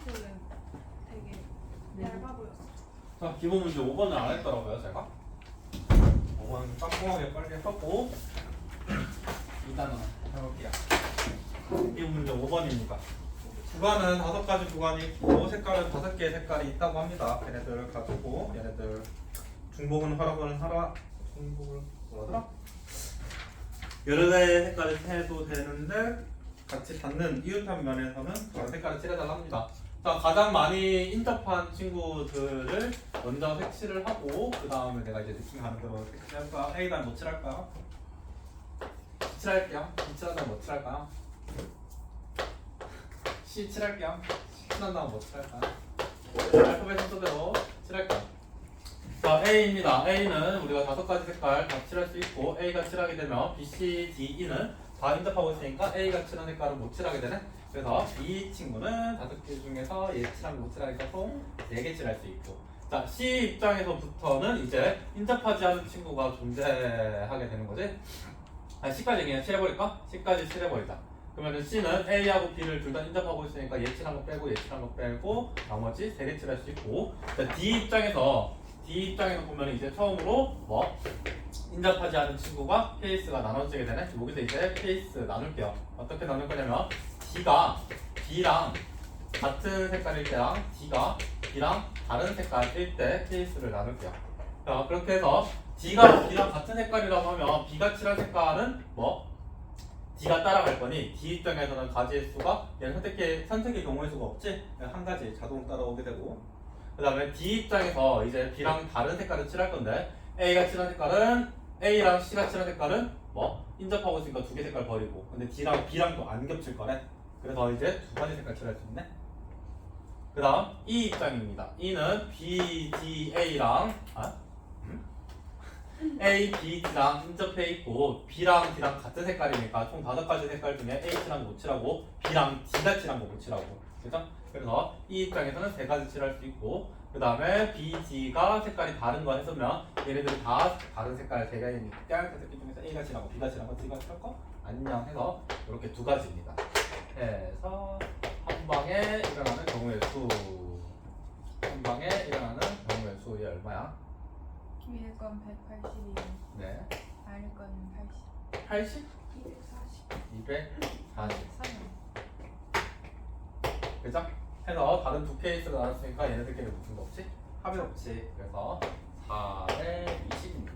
페이스는 되게 얇아 보였어. 자, 기본 문제 5번을 안 했더라고요, 제가. 5번 깜깜하게 빨리 하고 일단은 해볼게요. 기본 문제 5번입니다. 구간은 5가지 구간이 있고 색깔은 5개의 색깔이 있다고 합니다. 얘네들 가지고 얘네들 중복은 하라고는 하라. 중복을 뭐라더라? 여러 개의 색깔을 해도 되는데 같이 닿는 이웃한 면에서는 다른 색깔을 칠해달라 합니다. 자, 가장 많이 인접한 친구들을 먼저 색칠을 하고 그 다음에 내가 이제 느낌 가는 대로 색칠할까? A단 뭐 칠할까? 칠할게요. B 칠한다면 뭐 칠할까? C 칠할게요. C 칠한다면 뭐 칠할까? 알파벳 순서대로 칠할게요. 자, A입니다. A는 우리가 5가지 색깔 다 칠할 수 있고 A가 칠하게 되면 B, C, D, E는 다 인접하고 있으니까 A가 칠한 색깔은 못 칠하게 되네. 그래서 이 친구는 5개 중에서 얘 칠하면 못 칠하니까 총 4개 칠할 수 있고, 자, C 입장에서부터는 이제 인접하지 않은 친구가 존재하게 되는 거지. C까지 그냥 칠해버릴까? C까지 칠해버리자. 그러면 C는 A하고 B를 둘 다 인접하고 있으니까 얘 칠한 거 빼고 얘 칠한 거 빼고 나머지 3개 칠할 수 있고, 자, D 입장에서 보면 이제 처음으로 뭐 인접하지 않은 친구가 케이스가 나눠지게 되네. 여기서 이제 케이스 나눌게요. 어떻게 나눌 거냐면 D가 B랑 같은 색깔일 때랑 D가 B랑 다른 색깔일 때 케이스를 나눌게요. 자, 그렇게 해서 D가 B랑 같은 색깔이라고 하면 B가 칠한 색깔은 뭐 D가 따라갈 거니 D 입장에서는 가지의 수가 얘는 선택의 경우의 수가 없지? 한 가지 자동 따라오게 되고, 그 다음에 D 입장에서 이제 B랑 다른 색깔을 칠할 건데 A가 칠한 색깔은 A랑 C가 칠한 색깔은 뭐 인접하고 있으니까 2개 색깔 버리고, 근데 D랑 B랑도 안 겹칠 거네. 그래서 이제 2가지 색깔 칠할 수 있네. 그 다음 E 입장입니다. E는 B, D, A랑 A, B, D랑 인접해 있고 B랑 D랑 같은 색깔이니까 총 5가지 색깔 중에 A 칠한 거 못 칠하고 B랑 D가 칠한 거 못 칠하고, 그죠? 그래서 이 입장에서는 3가지 칠할 수 있고, 그 다음에 B, D가 색깔이 다른 거 했으면 얘네들이 다 다른 색깔 3개니까 그 새끼 중에서 A가 칠한 거, B가 칠한 거, D가 칠한 거 안녕 해서 이렇게 2가지입니다. 해서 한 방에 일어나는 경우의 수, 한 방에 일어나는 경우의 수이 얼마야? 위에 건 180이고 네, 아래 건 80. 80? 240. 240. 3. 그죠? 해서 다른 2케이스로 나눴으니까 얘네들끼리 무슨 거 없지? 합이 없지. 그래서 420입니다.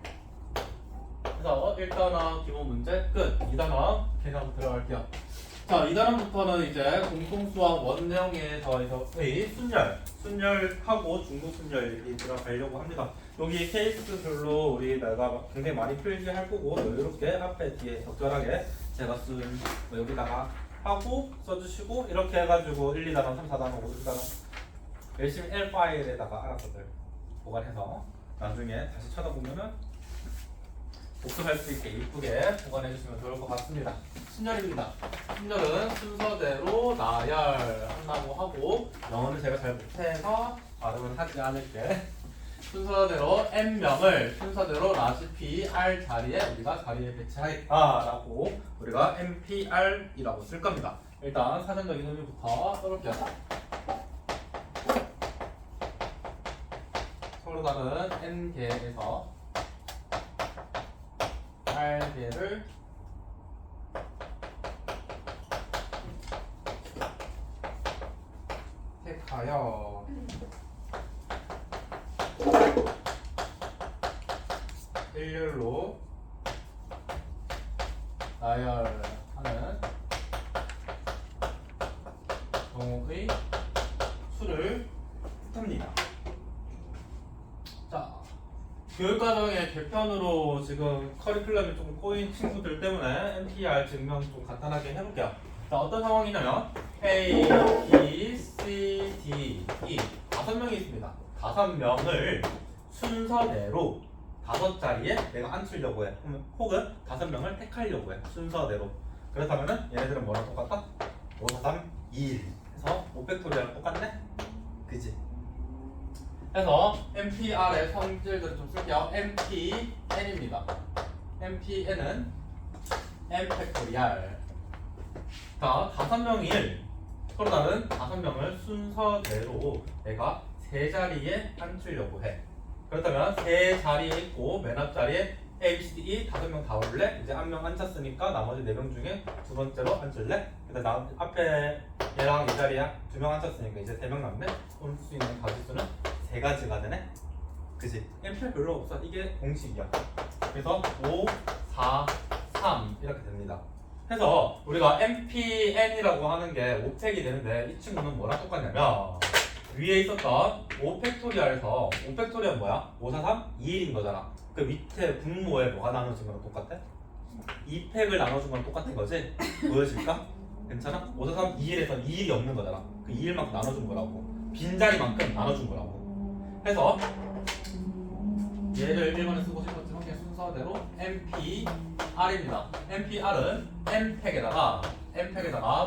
그래서 1단원 기본 문제 끝. 2단원 계산 들어갈게요. 자, 2단원부터는 이제 공통수학 원내용에서 순열하고 중도순열이 들어가려고 합니다. 여기 케이스별로 우리 내가 굉장히 많이 필기할 거고 이렇게 앞에 뒤에 적절하게 제가 쓴 여기다가 하고 써주시고 이렇게 해가지고 1, 2단원, 3, 4단원, 5, 6단원 열심히 L 파일에다가 알아서들 보관해서 나중에 다시 쳐다보면은 복습할 수 있게 이쁘게 보관해주시면 좋을 것 같습니다. 순열입니다. 순열은 순서대로 나열한다고 하고, 영어는 제가 잘 못해서 발음은 하지 않을게. 순서대로 N명을 순서대로 라지 R 자리에 우리가 자리에 배치하겠다라고 우리가 NPR이라고 쓸 겁니다. 일단 사전적인 의미부터 써볼게요. 서로 다른 N개에서 R개를 택하여 일렬로 나열하는 경우의 수를 뜻합니다. 자, 교육과정의 개편으로 지금 커리큘럼이 조금 꼬인 친구들 때문에 NPR 증명 좀 간단하게 해볼게요. 자, 어떤 상황이냐면 A, B, C, D, E 5명이 있습니다. 5명을 순서대로 5자리에 내가 앉히려고 해. 혹은 5명을 택하려고 해. 순서대로. 그렇다면은 얘네들은 뭐랑 똑같다? 5, 4, 3, 2, 1 해서 5팩토리얼랑 똑같네? 그지? 해서 NPR의 성질들을 좀 쓸게요. NPN입니다. NPN은 N 팩토리얼. 자, 5명일 서로 다른 5명을 순서대로 내가 세 자리에 앉히려고 해. 그렇다면 세 자리에 있고 맨 앞자리에 A, B, C, D, E 5명 다 올래? 이제 한 명 앉았으니까 나머지 4명 중에 두 번째로 앉을래? 근데 나 앞에 얘랑 이 자리야 2명 앉았으니까 이제 3명 남네? 올 수 있는 가지수는 3가지가 되네? 그치? M표 별로 없어. 이게 공식이야. 그래서 5, 4, 3 이렇게 됩니다. 해서 우리가 MPN이라고 하는 게 5팩이 되는데 이 친구는 뭐랑 똑같냐면 위에 있었던 5팩토리얼에서 5팩토리얼 뭐야? 5, 4, 3, 2일인 거잖아. 그 밑에 분모에 뭐가 나눠진 거랑 똑같아? 2팩을 나눠준 거랑 똑같은 거지? 보여질까? 괜찮아? 5, 4, 3, 2일에서 2일이 없는 거잖아. 그 2일만큼 나눠준 거라고. 빈자리만큼 나눠준 거라고. 해서 얘를 1번에 쓰고 싶었지만 그냥 순서대로 MPR입니다. MPR은 M팩에다가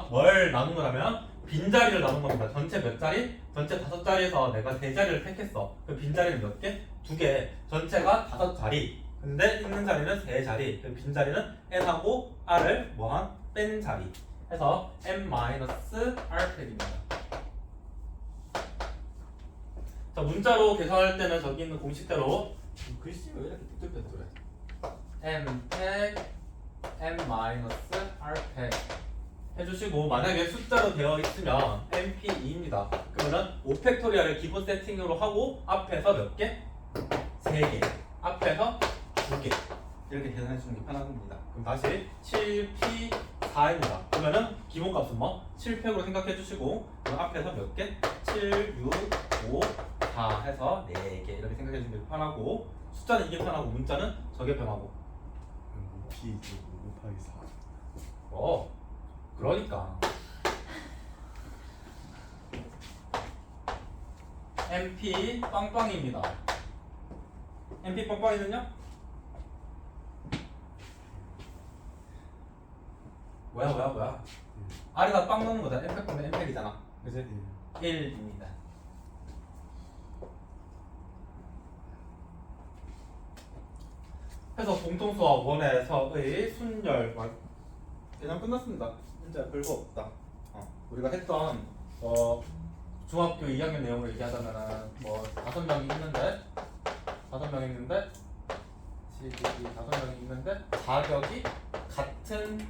뭘 나눈 거라면 빈자리를 나눈 겁니다. 전체 몇 자리? 전체 5자리에서 내가 3자리를 택했어. 그 빈자리는 몇 개? 2개. 전체가 5자리. 근데 있는 자리는 3자리. 그 빈자리는 N하고 R을 뭐한? 뺀 자리. 해서 M-R팩입니다. 자, 문자로 계산할 때는 저기 있는 공식대로 글씨 왜 이렇게 삐뚤빼뚤해? M팩, M-R팩 해주시고 만약에 숫자로 되어 있으면 MP2입니다. 그러면 5팩토리얼을 기본 세팅으로 하고 앞에서 몇 개? 3개. 앞에서 2개. 이렇게 계산해 주는 게 편합니다. 그럼 다시 7P4입니다. 그러면은 기본값은 뭐? 7팩으로 생각해 주시고 그럼 앞에서 몇 개? 7, 6, 5, 4 해서 4개 이렇게 생각해 주는 게 편하고 숫자는 이게 편하고 문자는 저게 편하고 P 5 곱하기 4. 그러니까 MP 빵빵입니다. MP 빵빵이는요? 뭐야? R에다 빵 넣는 거잖아. M팩 보면 M팩이잖아. 그치? 1입니다. 해서 공통수학 1에서의 순열 그냥 끝났습니다. 진짜 별거 없다. 우리가 했던 중학교 2학년 내용을 얘기하자면은 뭐 5명이 있는데 5명이 있는데 자격이 같은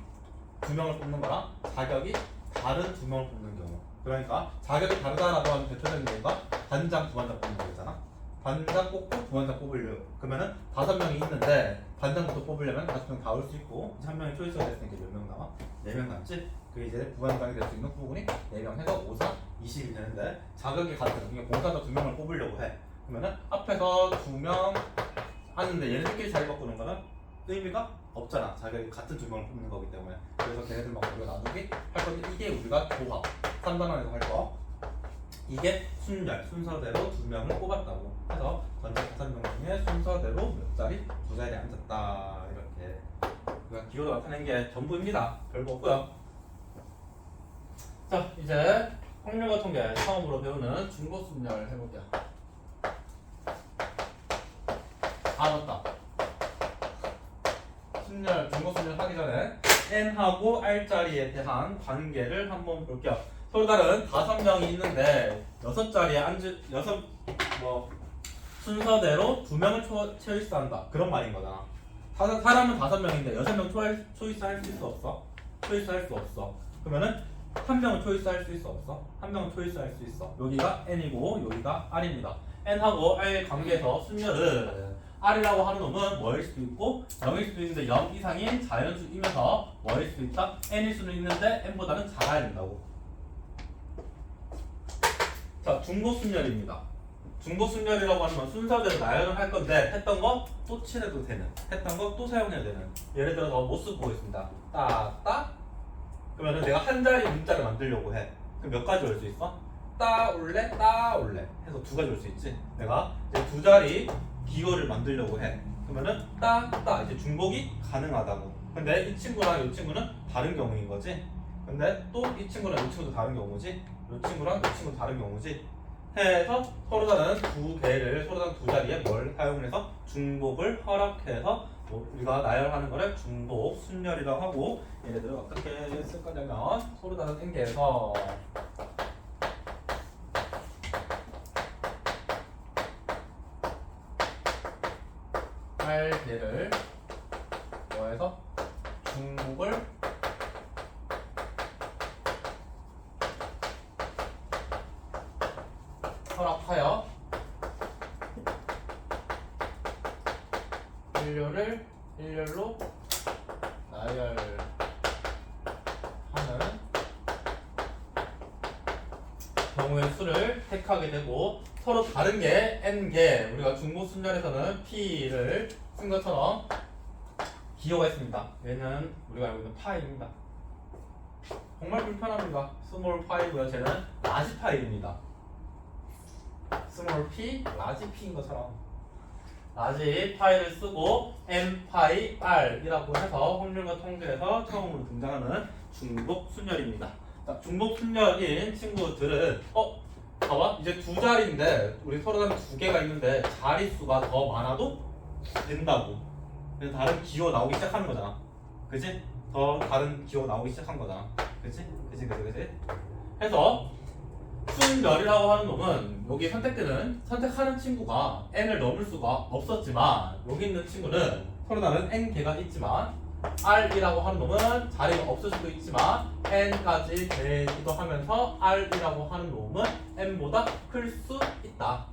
2명을 뽑는 거랑 자격이 다른 2명을 뽑는 경우. 그러니까 자격이 다르다라고 하는 대표적인 예가 반장, 부반장 뽑는 거잖아. 반장 뽑고 부반장 뽑으려 그러면은 5명이 있는데 반장부터 뽑으려면 5명 다 올 수 있고 1명이 초이스가 됐으니까 몇 명 남아? 4명 남지? 그게 이제 부반장이 될 수 있는 부분이 4명 해서 5, 4, 20이 되는데 자격이 같은 그러니까 봉사자 2명을 뽑으려고 해. 그러면은 앞에서 2명 하는데 얘네들끼리 자리 바꾸는 거는 의미가 없잖아. 자격이 같은 2명을 뽑는 거기 때문에. 그래서 걔네들만 우리가 나누기 할 건데 이게 우리가 조합 3단원에서 할 거. 이게 순열, 순서대로 2명을 뽑았다고 해서 전체 5명 중에 순서대로 몇 자리? 2자리에 앉았다. 이렇게 그냥 기호를 나타낸 게 전부입니다. 별거 없고요. 자, 이제 확률과 통계 처음으로 배우는 중보순열 해볼게요. 맞다. 순열, 중보순열 하기 전에 N하고 R자리에 대한 관계를 한번 볼게요. 서로 다른 5명이 있는데 6자리에 순서대로 2명을 초이스한다. 그런 말인 거잖아. 사람은 5명인데 6명 초이스할 수 있어 없어? 초이스할 수 없어. 그러면은 1명은 초이스할 수 있어 없어? 1명은 초이스할 수 있어. 여기가 N이고 여기가 R입니다. N하고 R 관계에서 순열은 R이라고 하는 놈은 뭐일 수도 있고 0일 수도 있는데 0 이상인 자연수이면서 뭐일 수도 있다? N일 수는 있는데 N보다는 작아야 된다고. 자, 중보순열입니다. 중보순열이라고 하면 순서대로 나열을 할 건데 했던 거 또 칠해도 되는, 했던 거 또 사용해야 되는. 예를 들어서 모습 보겠습니다. 따 그러면 내가 한 자리 문자를 만들려고 해. 그럼 몇 가지 올 수 있어? 따 올래 해서 2가지 올 수 있지. 내가 이제 2자리 기호를 만들려고 해. 그러면은 따 이제 중복이 가능하다고. 근데 이 친구랑 이 친구는 다른 경우인 거지. 근데 또 이 친구랑 이 친구도 다른 경우지. 이 친구랑 이 친구도 다른 경우지. 해서 서로 다른 2개를 서로 다른 2자리에 뭘 사용해서 중복을 허락해서 우리가 나열하는 거를 중복 순열이라고 하고 얘네들은 어떻게 쓸 거냐면 서로 다른 N개에서 R개를 뭐해서 중복을 허락하여 일렬을 일렬로 나열하는 경우의 수를 택하게 되고 서로 다른 게 n개 우리가 중복 순열에서는 p를 쓴 것처럼 기호가 있습니다. 얘는 우리가 알고 있는 파이입니다. 정말 불편합니다. 스몰 파이고요. 쟤는 라지 파이입니다. 스몰 p, 라지 p인 것처럼 라지 파이를 쓰고 n 파이 r이라고 해서 확률과 통계에서 처음으로 등장하는 중복 순열입니다. 자, 중복 순열인 친구들은 봐봐 이제 두 자리인데 우리 서로 다른 두 개가 있는데 자릿수가 더 많아도 된다고. 그래서 다른 기호 나오기 시작하는 거잖아. 그치? 더 다른 기호 나오기 시작한 거잖아. 그치? 해서 순열이라고 하는 놈은 여기 선택하는 친구가 n을 넘을 수가 없었지만 여기 있는 친구는 서로 다른 n개가 있지만 r이라고 하는 놈은 자리가 없을 수도 있지만 n까지 되기도 하면서 r이라고 하는 놈은 n보다 클 수 있다.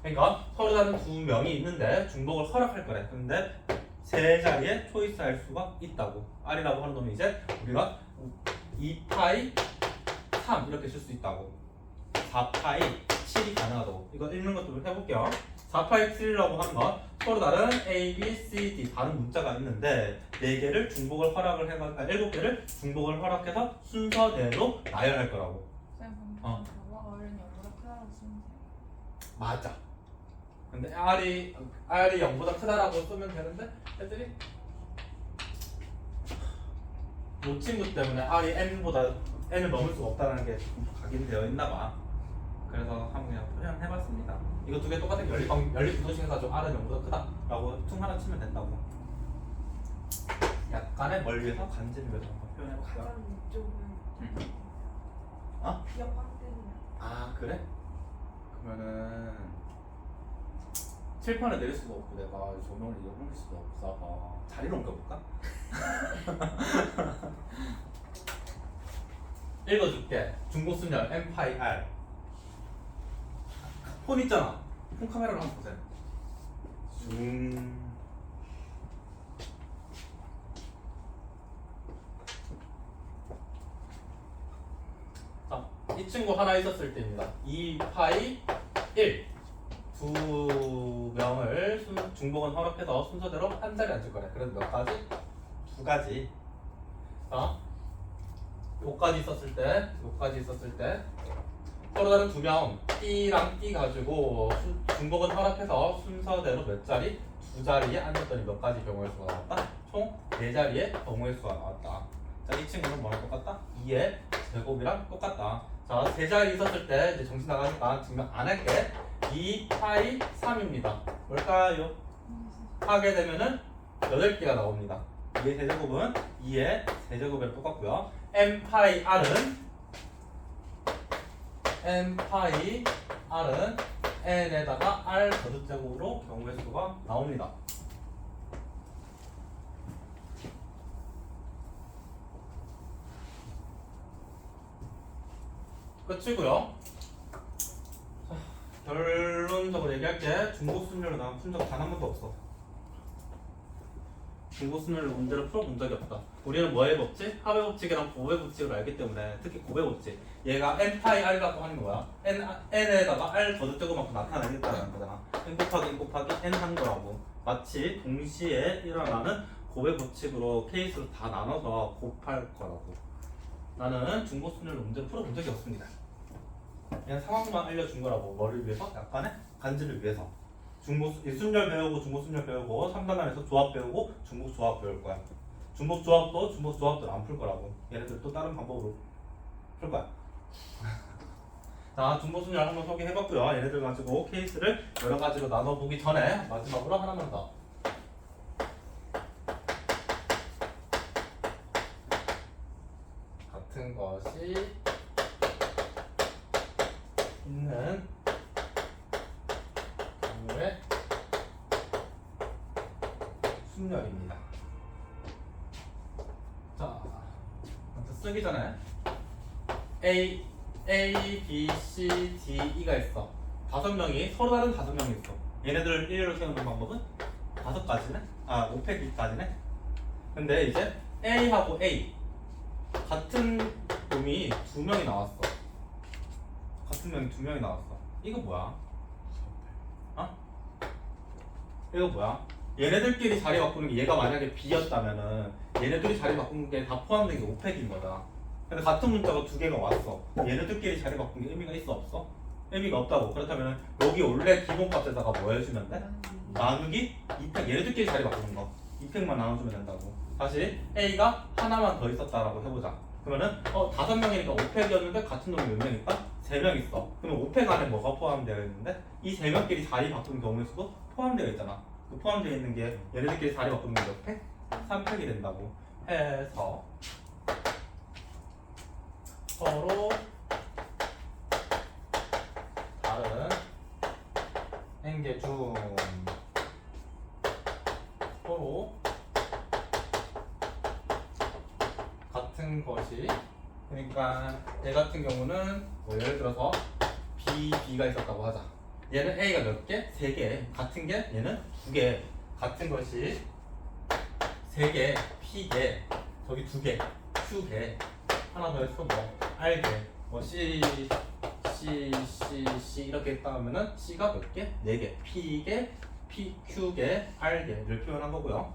그러니까 서로 다른 두 명이 있는데 중복을 허락할 거래. 근데 세 자리에 초이스할 수가 있다고. r이라고 하는 놈이 이제 우리가 2파이 3 이렇게 쓸 수 있다고. 4파이 7이 가능하다고. 이거 읽는 것도 해볼게요. 4파이 7이라고 하는 건 서로 다른 A, B, C, D 다른 문자가 있는데 4개를 중복을 허락을 해가 7개를 중복을 허락해서 순서대로 나열할 거라고. 쌤 어. 저거 어른이 영보다 크다고 쓰면 돼. 맞아. 근데 R이 0보다 크다라고 쓰면 되는데 애들이 이 친구 때문에 R이 N을 넘을 수가 없다는 게 각인되어 있나 봐. 그래서 한번 그냥 표현해봤습니다. 이거 두 개 똑같은 연립부동식 해가지고 R은 0보다 크다라고 퉁 하나 치면 된다고. 약간의 멀리에서 간지를 위해서 한번 표현해볼게요. 가장 이쪽은 어? 역광 때문에. 아 그래? 그러면은 칠판에 내릴 수도 없고 내가 조명을 옮길 수도 없어서 자리를 옮겨볼까? 읽어줄게. 중복순열 M파이 R. 폰 있잖아. 폰 카메라로 한번 보세요. 자, 이 친구 하나 있었을 때입니다. 2파이 1. 두 명을 중복은 허락해서 순서대로 한 자리 앉을 거래. 그래서 몇 가지? 두 가지. 자, 요까지 있었을 때 서로 다른 두 명 B랑 B 가지고 중복은 허락해서 순서대로 몇 자리? 두 자리에 앉았더니 몇 가지 경우의 수가 나왔다? 총 4자리의 경우의 수가 나왔다. 자, 이 친구는 뭐랑 똑같다? 2의 제곱이랑 똑같다. 자, 3자리 있었을 때 이제 정신 나가니까 증명 안 할게. 2파이 3입니다. 뭘까요? 하게 되면은 8개가 나옵니다. 2의 세제곱은 2의 세제곱이랑 똑같고요. M파이 R은 N에다가 R 거듭제곱으로 경우의 수가 나옵니다. 끝이고요. 자, 결론적으로 얘기할게. 중복순열로 나온 푼 적 단 한 번도 없어. 중복순열로 문제를 풀어본 적이 없다. 우리는 뭐의 법칙? 합의 법칙이랑 곱의 법칙을 알기 때문에 특히 곱의 법칙. 얘가 n파이 r이라고 하는 거야. n에다가 r 거듭제곱만큼 나타내겠다는 거잖아. n 곱하기 n 한 거라고. 마치 동시에 일어나는 곱의 법칙으로 케이스로 다 나눠서 곱할 거라고. 나는 중복순열로 문제를 풀어본 적이 없습니다. 그냥 상황만 알려준 거라고. 뭐를 위해서? 약간의 간지를 위해서. 순열 배우고 중복순열 배우고 3단원에서 조합 배우고 중복 조합 배울 거야. 중복 조합도 안 풀 거라고. 얘네들 또 다른 방법으로 풀 거야. 자, 중복순열 한번 소개해봤고요. 얘네들 가지고 케이스를 여러 가지로 나눠보기 전에 마지막으로 하나만 더. 것이 있는 경우의 순열입니다. 자, 먼저 쓰기 전에 A, B, C, D, E가 있어. 5명이 서로 다른 5명이 있어. 얘네들을 일렬로 세우는 방법은 5가지네? 5팩까지네? 근데 이제 A하고 A 같은 놈이 2명이 나왔어. 같은 놈이 2명이 나왔어. 이거 뭐야? 어? 이거 뭐야? 얘네들끼리 자리 바꾸는 게 얘가 만약에 B였다면은 얘네들이 자리 바꾸는 게 다 포함된 게 5팩인 거다. 근데 같은 문자가 2개가 왔어. 얘네들끼리 자리 바꾼 게 의미가 있어 없어? 의미가 없다고. 그렇다면 여기 원래 기본값에다가 뭐 해주면 돼? 나누기 2팩. 얘네들끼리 자리 바꾸는 거 2팩만 나눠주면 된다고. 다시 A가 하나만 더 있었다라고 해보자. 그러면은 5명이니까 5팩이었는데 같은 놈이 몇 명 있다? 3명 있어. 그러면 5팩 안에 뭐가 포함되어 있는데 이 3명끼리 자리 바꾸는 경우의 수도 포함되어 있잖아. 그 포함되어 있는 게 얘네들끼리 자리 바꾸는 게 몇 팩? 3팩이 된다고 해서 서로 다른 행계 중 서로 같은 것이, 그러니까 얘 같은 경우는 뭐 예를 들어서 B가 있었다고 하자. 얘는 A가 몇 개? 3개. 같은 게 얘는 2개. 같은 것이 3개, P개, 저기 2개, Q개. 하나 더 했어 뭐 R개, 뭐 C 이렇게 했다 하면은 C가 몇 개? 4개. P개, Q개, R개를 표현한 거고요.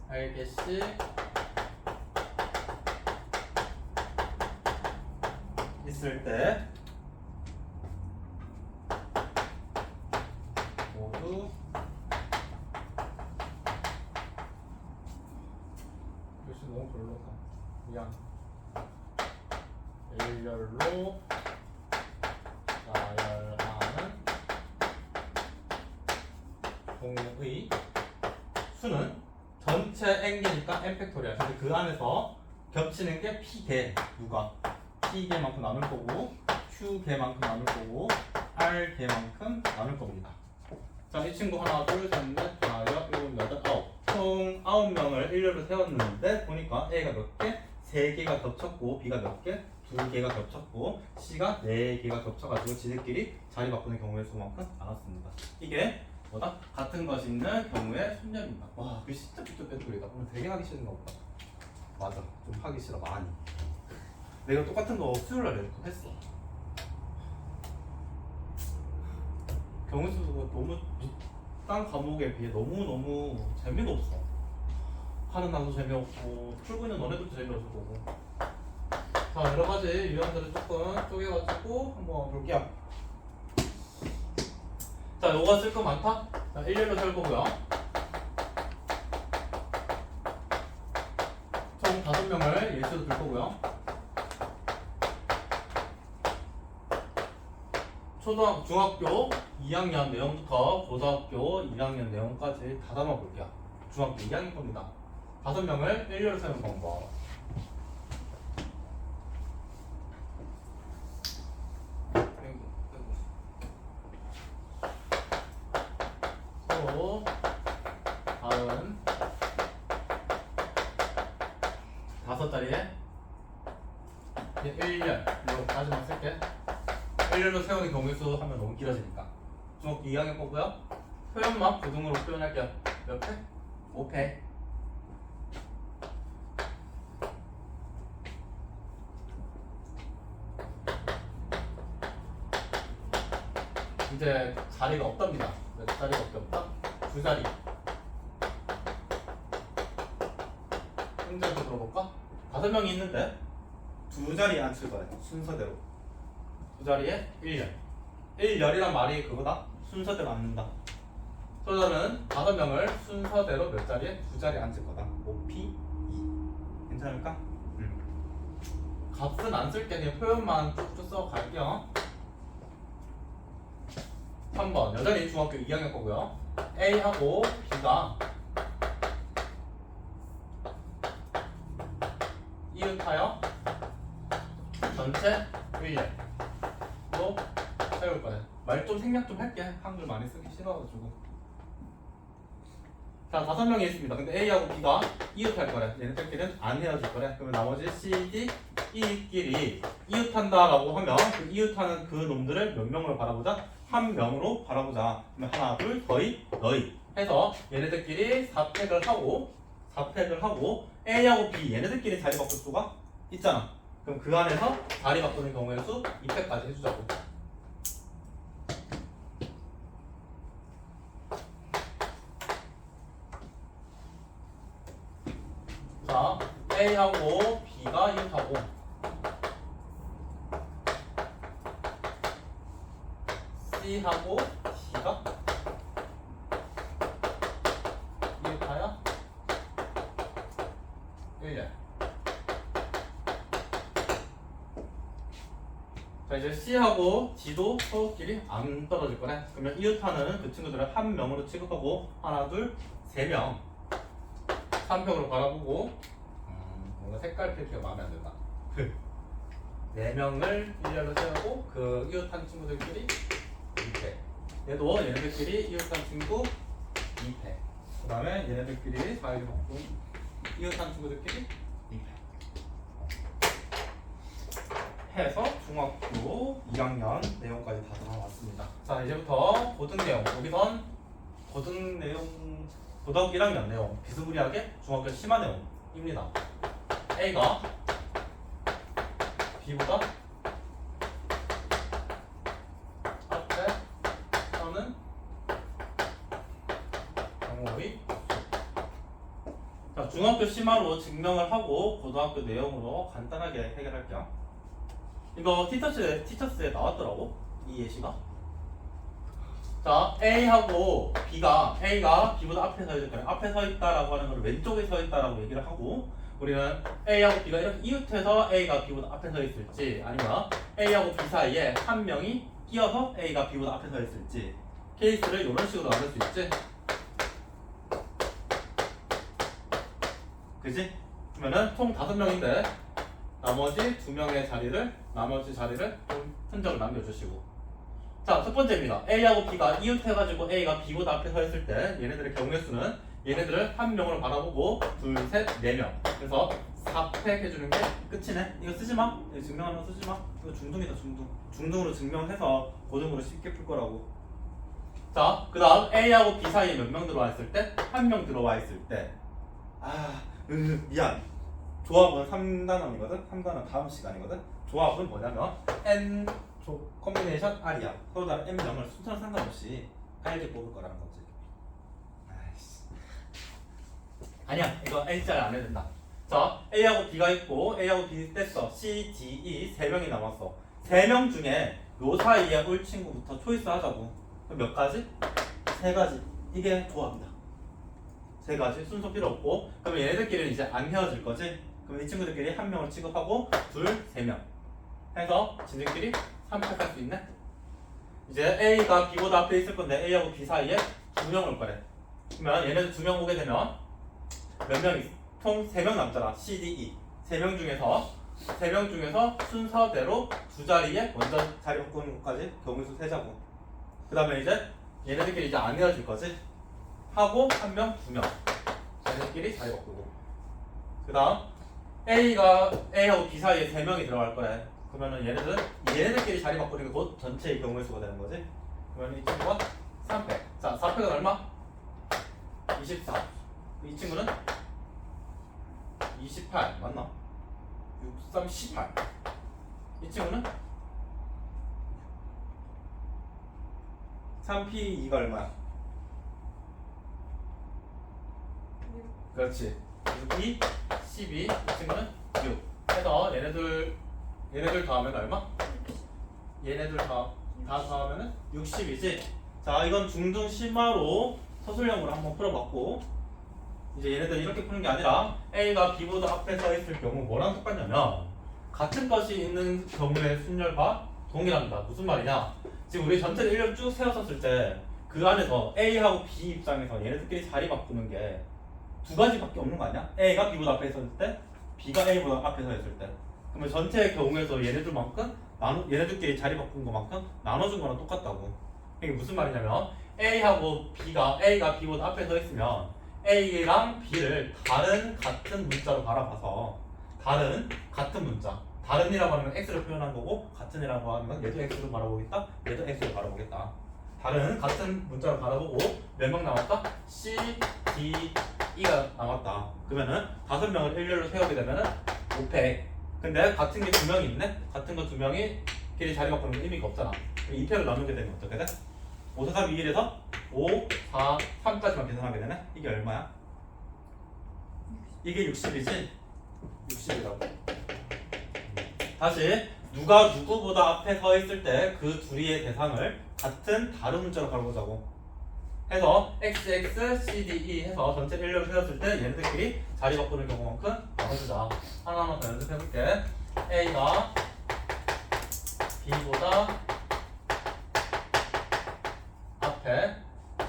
R개씩 있을 때 모두 글씨 너무 별로다. 미안. 일렬로 나열하는 공의 수는 전체 n개니까 n 팩토리얼. 근데 그 안에서 겹치는 게 p개. 누가? p개만큼 나눌 거고 q개만큼 나눌 거고 r개만큼 나눌 겁니다. 자, 이 친구 하나, 둘, 셋, 넷, 다섯, 일곱, 여덟, 아홉. 총 9명을 일렬로 세웠는데 보니까 A가 몇 개? 3개가 겹쳤고 B가 몇 개? 2개가 겹쳤고 C가 4개가 겹쳐가지고 지들끼리 자리 바꾸는 경우의 수만큼 나눴습니다. 이게 뭐다? 같은 것이 있는 경우의 순열입니다. 와, 그 진짜 삐뚤빼뚤이다. 오늘 되게 하기 싫은가 보다. 맞아, 좀 하기 싫어 많이. 내가 똑같은 거 수요일날 했어. 경우수가 너무 딴 과목에 비해 너무 재미가 없어. 하는 나도 재미없고 풀고 있는 너네들도 재미없을 거고. 자, 여러 가지 유형들을 조금 쪼개가지고 한번 볼게요. 자, 요거 쓸 거 많다? 자, 일렬로 셀 거고요. 총 5명을 예시로 들 거고요. 중학교 2학년 내용부터 고등학교 2학년 내용까지 다 담아볼게요. 중학교 2학년 겁니다. 5명을 일렬로 세우는 방법. 서로 다른 5자리에 1열, 이거 마지막 쓸게. 일렬로 세우는 경우의 수 하면 너무 길어지니까 중학교 2학년 거고요. 표현만 고등으로 표현할게요. 몇 회? 5회. 이제 자리가 없답니다. 몇 자리밖에 없다? 2자리. 현재부터 들어볼까? 5명이 있는데 2자리에 앉힐 거예요. 순서대로 2자리에 1열. 1열이란 말이 그거다. 순서대로 앉는다. 저자는 5명을 순서대로 몇 자리에? 2자리에 앉을 거다. 5P 2. 괜찮을까? 값은 안 쓸게. 그냥 표현만 쭉쭉 써 갈게요. 3번 여전히 중학교 2학년 거고요. A하고 B가 1타야 전체 1례로 세울 거네. 말 좀 생략 좀 할게. 한글 많이 쓰기 싫어가지고. 자, 5명이 있습니다. 근데 A하고 B가 이웃할 거래. 얘네들끼리는 안 헤어질 거래. 그러면 나머지 C, D, E끼리 이웃한다라고 하면 그 이웃하는 그 놈들을 몇 명으로 바라보자? 한 명으로 바라보자. 그러면 하나, 둘, 너희 해서 얘네들끼리 4팩을 하고 A하고 B 얘네들끼리 자리 바꿀 수가 있잖아. 그럼 그 안에서 자리 바꾸는 경우의 수 2팩까지 해주자고. 자, A하고 B가 이웃하고 C하고 D가 이웃하여 1년. 자, 이제 C하고 D도 서로끼리 안 떨어질 거네. 그러면 이웃하는 그 친구들을 한 명으로 취급하고 하나, 둘, 3명 3평으로 바라보고 뭔가 색깔 필터가 마음에 안 든다. 4명을 일렬로 세우고 그 이웃한 친구들끼리 2패. 얘도 얘네들끼리 이웃한 친구 2패. 그 다음에 얘네들끼리 사이를 먹고 이웃한 친구들끼리 2패. 해서 중학교 2학년 내용까지 다 나왔습니다. 자, 이제부터 고등 내용. 여기선 고등 내용, 고등학교 1학년 내용 비스무리하게 중학교 심화 내용입니다. A가 B보다 앞에 서는 경우의 자, 중학교 심화로 증명을 하고 고등학교 내용으로 간단하게 해결할게요. 이거 티처스에 나왔더라고, 이 예시가. 자, A하고 A가 B보다 앞에 서 있을 거예요. 앞에 서 있다라고 하는 걸 왼쪽에 서 있다라고 얘기를 하고, 우리는 A하고 B가 이렇게 이웃해서 A가 B보다 앞에 서 있을지, 아니면 A하고 B 사이에 한 명이 끼어서 A가 B보다 앞에 서 있을지 케이스를 이런 식으로 나눌 수 있지. 그지? 그러면은 총 5명인데 나머지 자리를 좀 흔적을 남겨주시고. 자, 첫 번째입니다. A하고 B가 이웃해가지고 A가 B보다 앞에 서 있을 때 얘네들의 경우의 수는 얘네들을 한 명으로 바라보고 둘, 셋, 4명. 그래서 4팩 해주는 게 끝이네. 이거 쓰지 마. 이거 증명하는 거 쓰지 마. 이거 중등이다, 중등. 중등으로 증명해서 고등으로 쉽게 풀 거라고. 자, 그 다음 A하고 B 사이에 몇 명 들어와 있을 때? 한 명 들어와 있을 때. 미안. 조합은 3단원이거든? 3단원 다음 시간이거든? 조합은 뭐냐면 N 콤비네이션 R이야. 서로 다른 N명을 순서랑 상관없이 깔게 뽑을 거라는 거지. 아이씨. 아니야, 이거 N자를 안 해도 된다. 자, A하고 B가 있고 A하고 B 뗐어. C, D, E 3명이 남았어. 3명 중에 요 사이에 올 친구부터 초이스 하자고. 그럼 몇 가지? 3가지. 이게 조합이다. 3가지 순서 필요 없고. 그러면 얘네들끼리는 이제 안 헤어질 거지? 그럼 이 친구들끼리 한 명을 취급하고 둘, 3명 해서 지들끼리 3팩 할 수 있네? 이제 A가 B보다 앞에 있을 건데 A하고 B 사이에 2명 올 거래. 그러면 얘네들 2명 오게 되면 몇 명이? 총 3명 남잖아. C, D, E 3명 중에서 순서대로 두 자리에 먼저 자리 바꾸는 것까지 경우수 세자고. 그 다음에 이제 얘네들끼리 이제 안 헤어질 거지? 하고 한 명, 2명 얘네들끼리 자리 바꾸고. 그 다음 A하고 B 사이에 3명이 들어갈 거래. 그러면은 얘네들끼리 자리 바꾸는 게 곧 전체의 경우의 수가 되는 거지. 그러면 이 친구가 3팩. 자, 4팩은 얼마? 24. 이 친구는 28 맞나? 6, 3, 18. 이 친구는 3P2가 얼마야? 그렇지. 6, 12. 이 친구는 6. 해서 얘네들 더하면 얼마? 얘네들 다 더하면은 60이지. 자, 이건 중등 심화로 서술형으로 한번 풀어봤고, 이제 얘네들 이렇게 푸는 게 아니라 A가 B보다 앞에 서 있을 경우 뭐랑 똑같냐면 같은 것이 있는 경우의 순열과 동일합니다. 무슨 말이냐? 지금 우리 전체를 일렬 쭉 세웠었을 때 그 안에서 A하고 B 입장에서 얘네들끼리 자리 바꾸는 게 2가지밖에 없는 거 아니야? A가 B보다 앞에 있었을 때 B가 A보다 앞에 서 있을 때. 그러면 전체의 경우에서 얘네들끼리 자리 바꾼 것만큼 나눠준 거랑 똑같다고. 이게 무슨 말이냐면 A하고 A가 B보다 앞에 서 있으면 A랑 B를 같은 문자로 바라봐서 같은 문자. 다른이라고 하면 X를 표현한 거고 같은이라고 하면 얘도 X로 바라보겠다. 얘도 X로 바라보겠다. 같은 문자로 바라보고 몇 명 남았다? C, D, E가 남았다. 그러면은 5명을 일렬로 세우게 되면은 5팩. 근데 같은 게 2명이 있네? 같은 거 2명이 끼리 자리 바꾸는 게 의미가 없잖아. 2팩을 나누게 되면 어떻게 돼? 5, 4, 3, 2, 1에서 5, 4, 3까지만 계산하게 되네? 이게 얼마야? 이게 60이지? 60이라고. 다시 누가 누구보다 앞에 서 있을 때 그 둘이의 대상을 같은 다른 문자로 바라보자고 해서 XX, CD, E 해서 전체 일렬로 세웠을 때 얘네들끼리 자리 바꾸는 경우만큼 나눠주자. 하나만 더 연습해볼게. A가 B보다 앞에,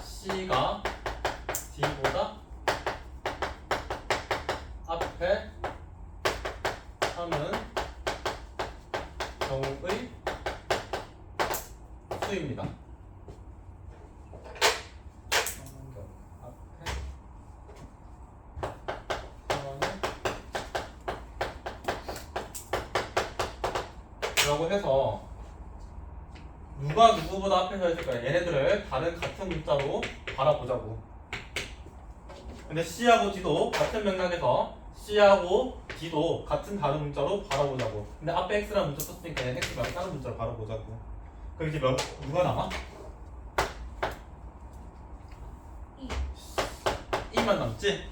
C가 D보다 앞에 하는 경우의 수입니다. 라고 해서 누가 누구보다 앞에 서 있을까요? 얘네들을 같은 문자로 바라보자고. 근데 C하고 D도 같은 맥락에서 C하고 D도 같은 다른 문자로 바라보자고. 근데 앞에 X라는 문자 썼으니까 얘는 X 말고 다른 문자로 바라보자고. 그럼 이제 누가 남아? E만 남지?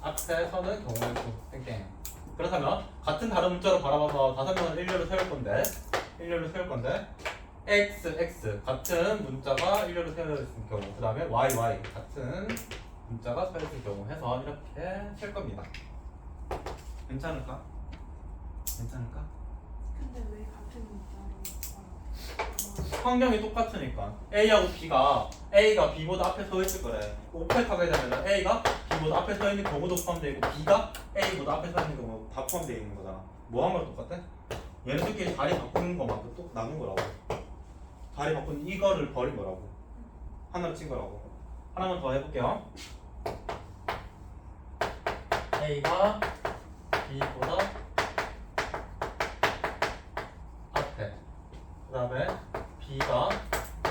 앞에 서는 경우의 수. 땡땡. 그렇다면 같은 다른 문자로 바라봐서 5명을 일렬로 세울 건데 X 같은 문자가 일렬로 세워져 있는 경우, 그 다음에 Y 같은 문자가 서 있는 경우 해서 이렇게 셀 겁니다. 괜찮을까? 근데 왜 같은 문자로 환경이 똑같으니까 A가 B보다 앞에 서 있을 거래. 오펙하게 되면 A가 B보다 앞에 서 있는 경우도 포함되어 있고 B가 A보다 앞에 서 있는 경우 다 포함되어 있는 거잖아. 뭐 한 거랑 똑같아? 얘네들끼리 자리 바꾸는 것만큼 또 나눈 거라고. 자리 바꾼 이거를 버린 거라고. 하나로 친 거라고. 하나만 더 해볼게요. A가 B보다 앞에, 그 다음에 B가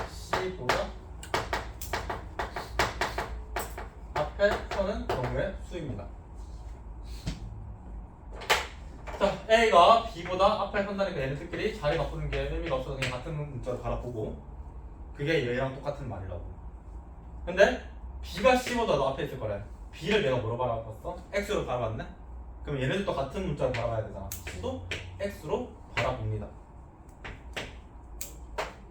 C보다 앞에 서는 경우의 수입니다. 자, A가 B보다 앞에 선다니까 얘네들끼리 자리 바꾸는 게 의미가 없어서 그냥 같은 문자로 바라보고 그게 얘랑 똑같은 말이라고. 근데 B가 C보다 더 앞에 있을 거래. B를 내가 뭐로 바라봤어? X로 바라봤네? 그럼 얘네들도 같은 문자로 바라봐야 되잖아. C도 X로 바라봅니다.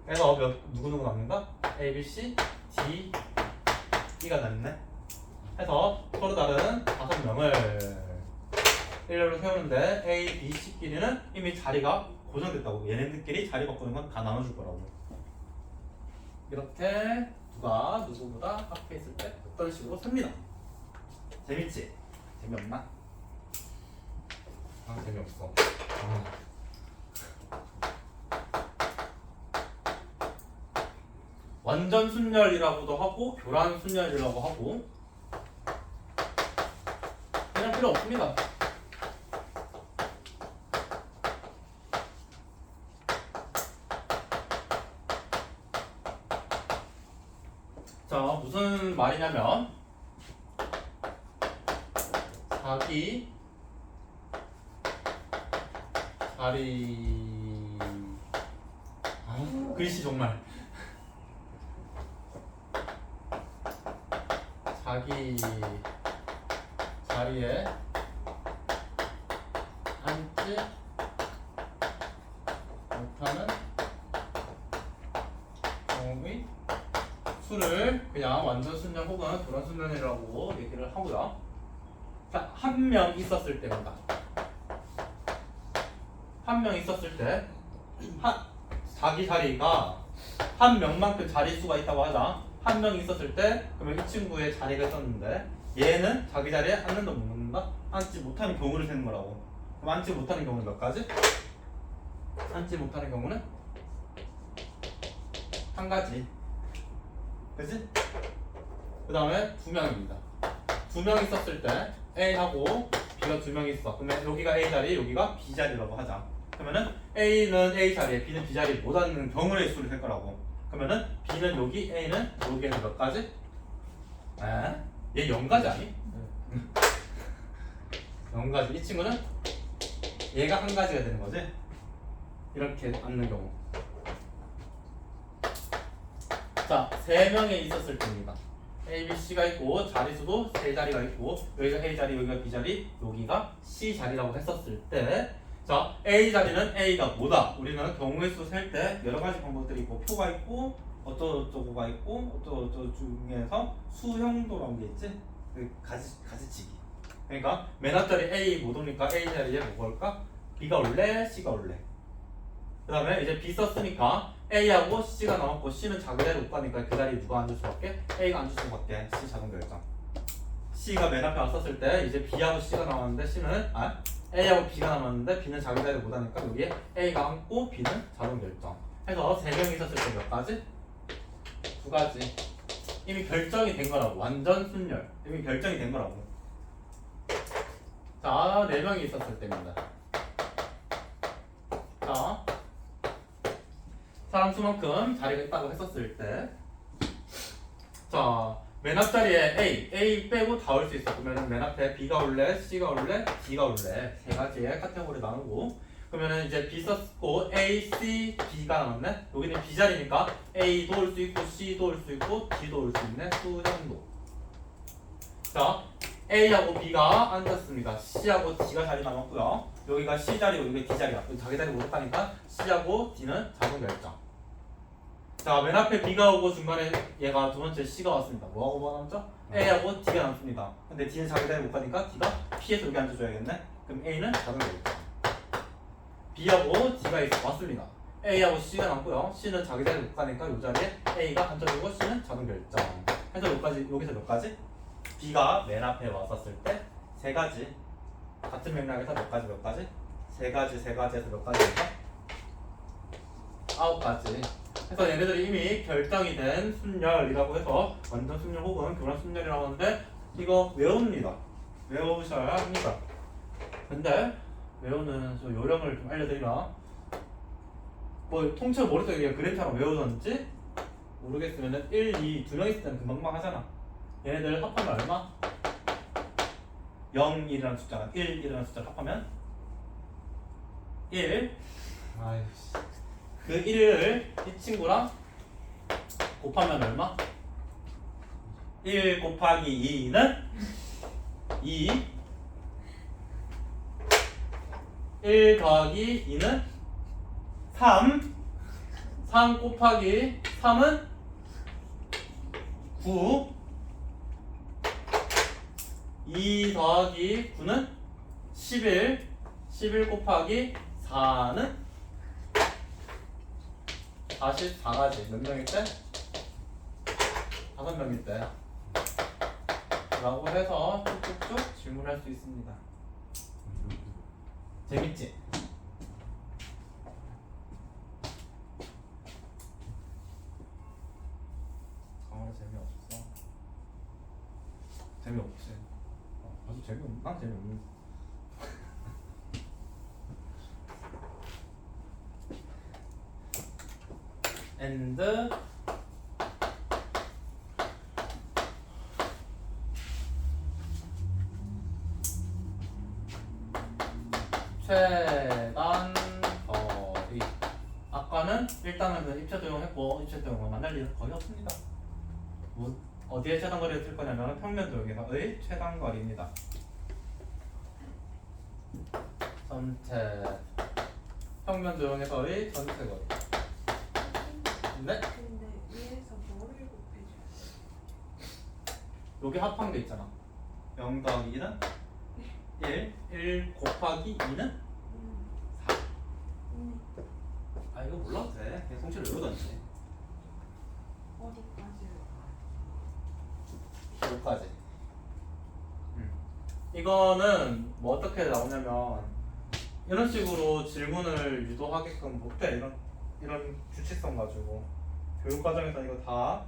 그래서 누구 남는다? A, B, C, D, E가 남네. 해서 서로 다른 5명을 일렬로 세우는데 A, B, C끼리는 이미 자리가 고정됐다고. 얘네들끼리 자리 바꾸는 건 다 나눠줄 거라고. 이렇게 누가 누구보다 앞에 있을 때 어떤 식으로 셉니다. 재밌지? 재미없나? 재미없어. 완전 순열이라고도 하고 교란 순열이라고 하고 그냥 필요 없습니다. 자, 무슨 말이냐면 자기 자리 글씨 정말 자기 자리에 앉지 못하는 경우의 수를 그냥 완전 순년 혹은 교란 순년이라고 얘기를 하고요. 자, 한 명 있었을 때입니다. 한 명 있었을 때 자기 자리가 한 명만큼 자릿수가 있다고 하자. 한 명 있었을 때 그러면 이 친구의 자리가 있었는데 얘는 자기 자리에 앉는다 못 앉는다? 앉지 못하는 경우를 세는 거라고. 그럼 앉지 못하는 경우는 몇 가지? 앉지 못하는 경우는 한 가지. 그치? 그 다음에 두 명입니다. 두 명 있었을 때 A하고 B가 두 명 있어. 그러면 여기가 A 자리, 여기가 B 자리라고 하자. 그러면은 A는 A 자리에 B는 B 자리에 못 앉는 경우의 수를 셀 거라고. 그러면은 B는 여기, A는 여기에는 몇 가지? 얘 0가지 아니? 0가지. 이 친구는 얘가 한 가지가 되는 거지? 이렇게 앉는 경우. 자, 세 명이 있었을 때입니다. A, B, C가 있고 자리수도 세 자리가 있고 여기가 A 자리, 여기가 B 자리, 여기가 C 자리라고 했었을 때 자, A 자리는 A가 뭐다? 우리는 경우의 수 셀 때 여러 가지 방법들이 있고 표가 있고 어쩌고가 있고 어쩌고 중에서 수형도라는 게 있지? 그 가지치기. 그러니까 맨 앞자리 A 못 오니까 A 자리에 뭐가 올까? B가 올래? C가 올래? 그 다음에 이제 B 썼으니까 A하고 C가 나왔고 C는 자기자리 못 가니까 그 자리에 누가 앉을 수밖에? A가 앉을 수밖에. C 자동 결정. C가 맨 앞에 왔었을 때 이제 B하고 C가 나왔는데 C는 A하고 B가 남았는데 B는 자기자리 못 하니까 여기에 A가 앉고 B는 자동 결정. 해서 세 명이 있었을 때 몇 가지? 두 가지. 이미 결정이 된 거라고. 완전 순열. 이미 결정이 된 거라고. 자, 네 명이 있었을 때입니다. 자, 사람 수만큼 자리가 있다고 했었을 때, 자, 맨 앞자리에 A 빼고 다 올 수 있어. 그러면 맨 앞에 B가 올래, C가 올래, D가 올래. 세 가지의 카테고리 나누고, 그러면은 이제 B 썼고 A, C, B가 나왔네. 여기는 B 자리니까 A도 올 수 있고 C도 올 수 있고 D도 올 수 있네. 수정도. 자, A하고 B가 앉았습니다. C하고 D가 자리 남았고요. 여기가 C 자리, 여기가 D 자리야. 자기 자리 못 가니까 C하고 D는 자동 결정. 자, 맨 앞에 B가 오고 중간에 얘가 두 번째 C가 왔습니다. 뭐하고 뭐 남죠? A하고 D가 남습니다. 근데 D는 자기 자리 못 가니까 D가 P에서 여기 앉아줘야겠네. 그럼 A는 자동 결정. B하고 D가 왔습니다. A하고 C가 남고요. C는 자기 자리 못 가니까 이 자리에 A가 앉아주고 C는 자동 결정. 해서 여기서 몇 가지? B가 맨 앞에 왔었을 때 세 가지. 같은 맥락에서 몇 가지? 세 가지에서 몇 가지인가? 9가지. 그래서 얘네들이 이미 결정이 된 순열이라고 해서 완전 순열 혹은 교란 순열이라고 하는데 이거 외웁니다. 외우셔야 합니다. 근데 외우는 저 요령을 좀 알려드리면 뭐 통째로 머릿속에 그냥 그림처럼 외우던지 모르겠으면 1, 2 두 명 있을 때는 금방금방 하잖아. 얘네들 합하면 얼마? 0이라는 숫자가 1이라는 숫자를 합하면 1. 아이씨. 그 1을 이 친구랑 곱하면 얼마? 1 곱하기 2는 2. 1 더하기 2는 3. 3 곱하기 3은 9. 2 더하기 9는 11. 11 곱하기 4는 44가지. 몇 명일 때? 5명일 때 라고 해서 쭉쭉쭉 질문할 수 있습니다. 재밌지? 재미없어. 재미없지. 아주 난 재미없는. and 최단 거리. 아까는 일단은 입체 도형했고 입체 도형을 만날 일은 거의 없습니다. 어디에 최단 거리를 쓸 거냐면 평면 도형에서의 최단 거리입니다. 전체 평면 도형에서의 전체 거리. 네? 근데 위에서 뭐를 곱해줘야 여기 합한 게 있잖아. 0 더하기 2는 1, 1 곱하기 2는 4. 아 이거 몰라도 돼. 그냥 통째로 외우던지. 어디까지요? 여기까지. 이거는 뭐 어떻게 나오냐면 이런 식으로 질문을 유도하게끔 못해. 이런 규칙성 가지고 교육 과정에서 이거 다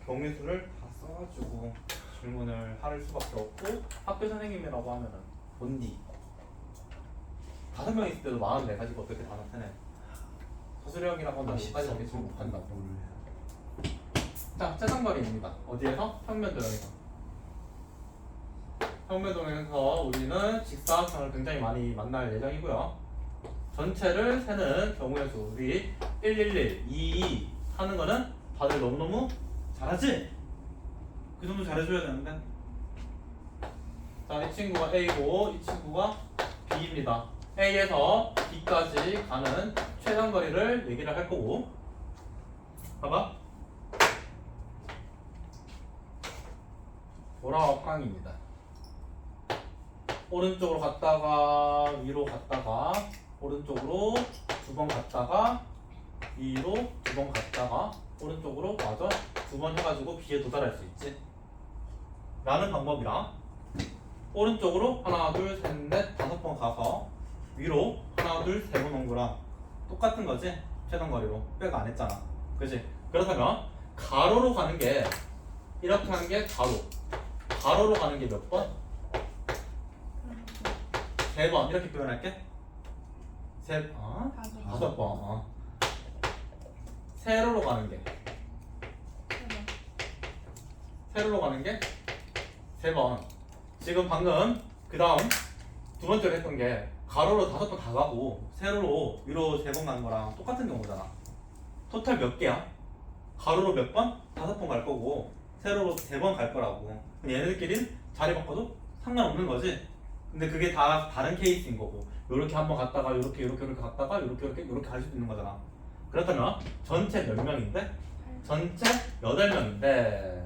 경우의 수를 다 써가지고 질문을 할 수밖에 없고 학교 선생님이라고 하면은 본디 5명 있을 때도 44가지가 어떻게 다 나타내? 서술형이라고 하면 10가지밖에 질문 못 한다고. 자, 최상거리입니다. 어디에서? 평면도형에서. 평면도형에서 우리는 직사각형을 굉장히 많이 만날 예정이고요. 전체를 세는 경우의 수 우리 111, 22 하는 거는 다들 너무너무 잘하지? 그 정도 잘해줘야 되는데. 자, 이 친구가 A고 이 친구가 B입니다. A에서 B까지 가는 최단거리를 얘기를 할 거고, 봐봐. 보라광입니다. 오른쪽으로 갔다가 위로 갔다가 오른쪽으로 2번 갔다가 위로 2번 갔다가 오른쪽으로 맞아 2번 해가지고 B에 도달할 수 있지 라는 방법이랑, 오른쪽으로 하나 둘 셋 넷 5번 가서 위로 하나 둘 세 번 온 거랑 똑같은 거지. 최단거리로 빼가 안 했잖아, 그치? 그렇다면 가로로 가는 게 이렇게 하는 게 가로로 가는 게 몇 번? 3번 이렇게 표현할게. 5번. 세로로 가는 게 3번. 지금 방금 그 다음 두 번째로 했던 게 가로로 5번 다 가고 세로로 위로 3번 가는 거랑 똑같은 경우잖아. 토탈 몇 개야? 가로로 몇 번? 5번 갈 거고 세로로 3번 갈 거라고. 얘네들끼리는 자리 바꿔도 상관없는 거지. 근데 그게 다 다른 케이스인 거고, 요렇게 한번 갔다가 요렇게 갔다가 요렇게 갈 수도 있는 거잖아. 그렇다면 전체 몇 명인데? 전체 8명인데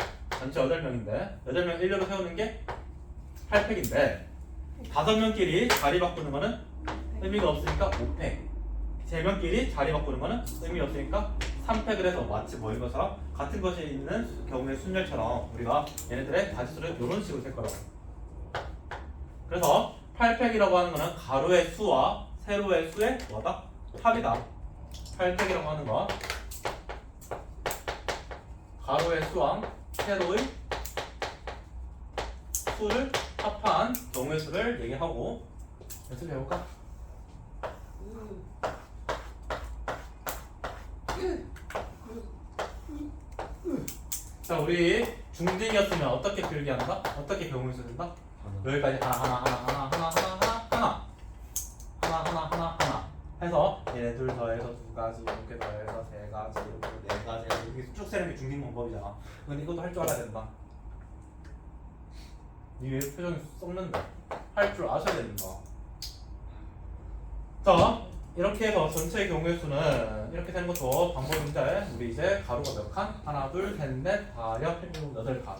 8명 일렬로 세우는 게 8팩인데 5명끼리 자리 바꾸는 거는 의미가 없으니까 5팩, 3명끼리 자리 바꾸는 거는 의미 없으니까 3팩을 해서 마치 뭐인 것처럼 같은 것이 있는 경우의 순열처럼 우리가 얘네들의 다지수를 이런 식으로 셀 거라고. 그래서 8팩이라고 하는 거는 가로의 수와 세로의 수의 뭐다? 합이다. 8팩이라고 하는 건 가로의 수와 세로의 수를 합한 경우의 수를 얘기하고, 연습해볼까? 자, 우리 중딩이었으면 어떻게 필기 한다? 어떻게 경우의 수 된다? 여기까지 하나 해서 얘네 둘 더해서 2가지, 이렇게 더해서 3가지, 이렇게 4가지 이렇게 쭉 세는 게 중딩 방법이잖아. 근데 이것도 할 줄 알아야 된다. 이게 표정이 썩는다. 할 줄 아셔야 된다. 자, 이렇게 해서 전체의 경우의 수는 이렇게 되는 것도 방법인데, 우리 이제 가로가 몇 칸? 하나, 둘, 셋, 넷, 다, 여, 8칸.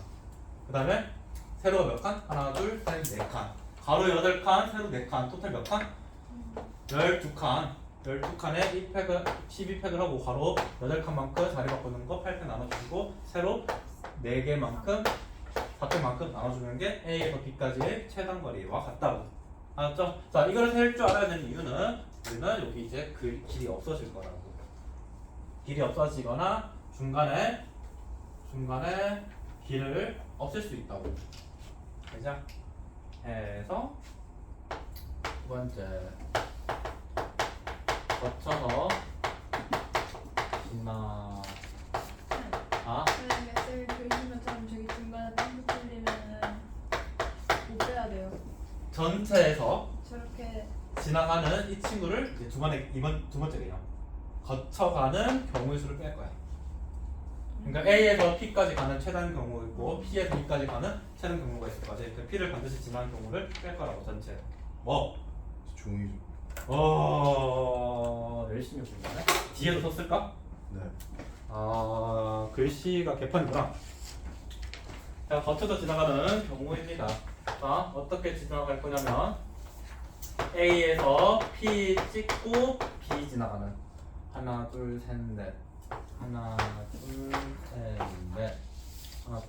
그 다음에 세로가 몇 칸? 하나, 둘, 셋, 4칸. 가로 8칸, 세로 4칸. 토탈 몇 칸? 12칸. 12칸에 1팩을, 12팩을 하고 가로 8칸만큼 자리 바꾸는 거 8팩 나눠주고, 세로 4개만큼 4팩만큼 나눠주는 게 A에서 B까지의 최단거리와 같다고. 알았죠? 자, 이걸 셀 줄 알아야 되는 이유는 우리는 여기 이제 그 길이 없어질 거라고. 길이 없어지거나 중간에 길을 없앨 수 있다고. 그죠? 해서 두 번째, 거쳐서 지나 선생님 쌤이 보여주신 것처럼 저기 중간에 땅 붙으려면은 못 빼야 돼요. 전체에서 저렇게 지나가는 이 친구를 이제 두 번째 개념, 거쳐가는 경우의 수를 뺄 거야. 그러니까 A에서 P까지 가는 최단 경우가 있고 P에서 B까지 가는 최단 경우가 있을 거지. 그 P를 반드시 지나는 경우를 뺄 거라고. 전체. 뭐? 종이 좀. 열심히 공부하네. 뒤에도 썼을까? 네. 아, 글씨가 개판이구나. 자, 거쳐서 지나가는 경우입니다. 자, 어떻게 지나갈 거냐면 A에서 P 찍고 B 지나가는, 하나 둘 셋 넷, 하나 둘 셋 넷, 하나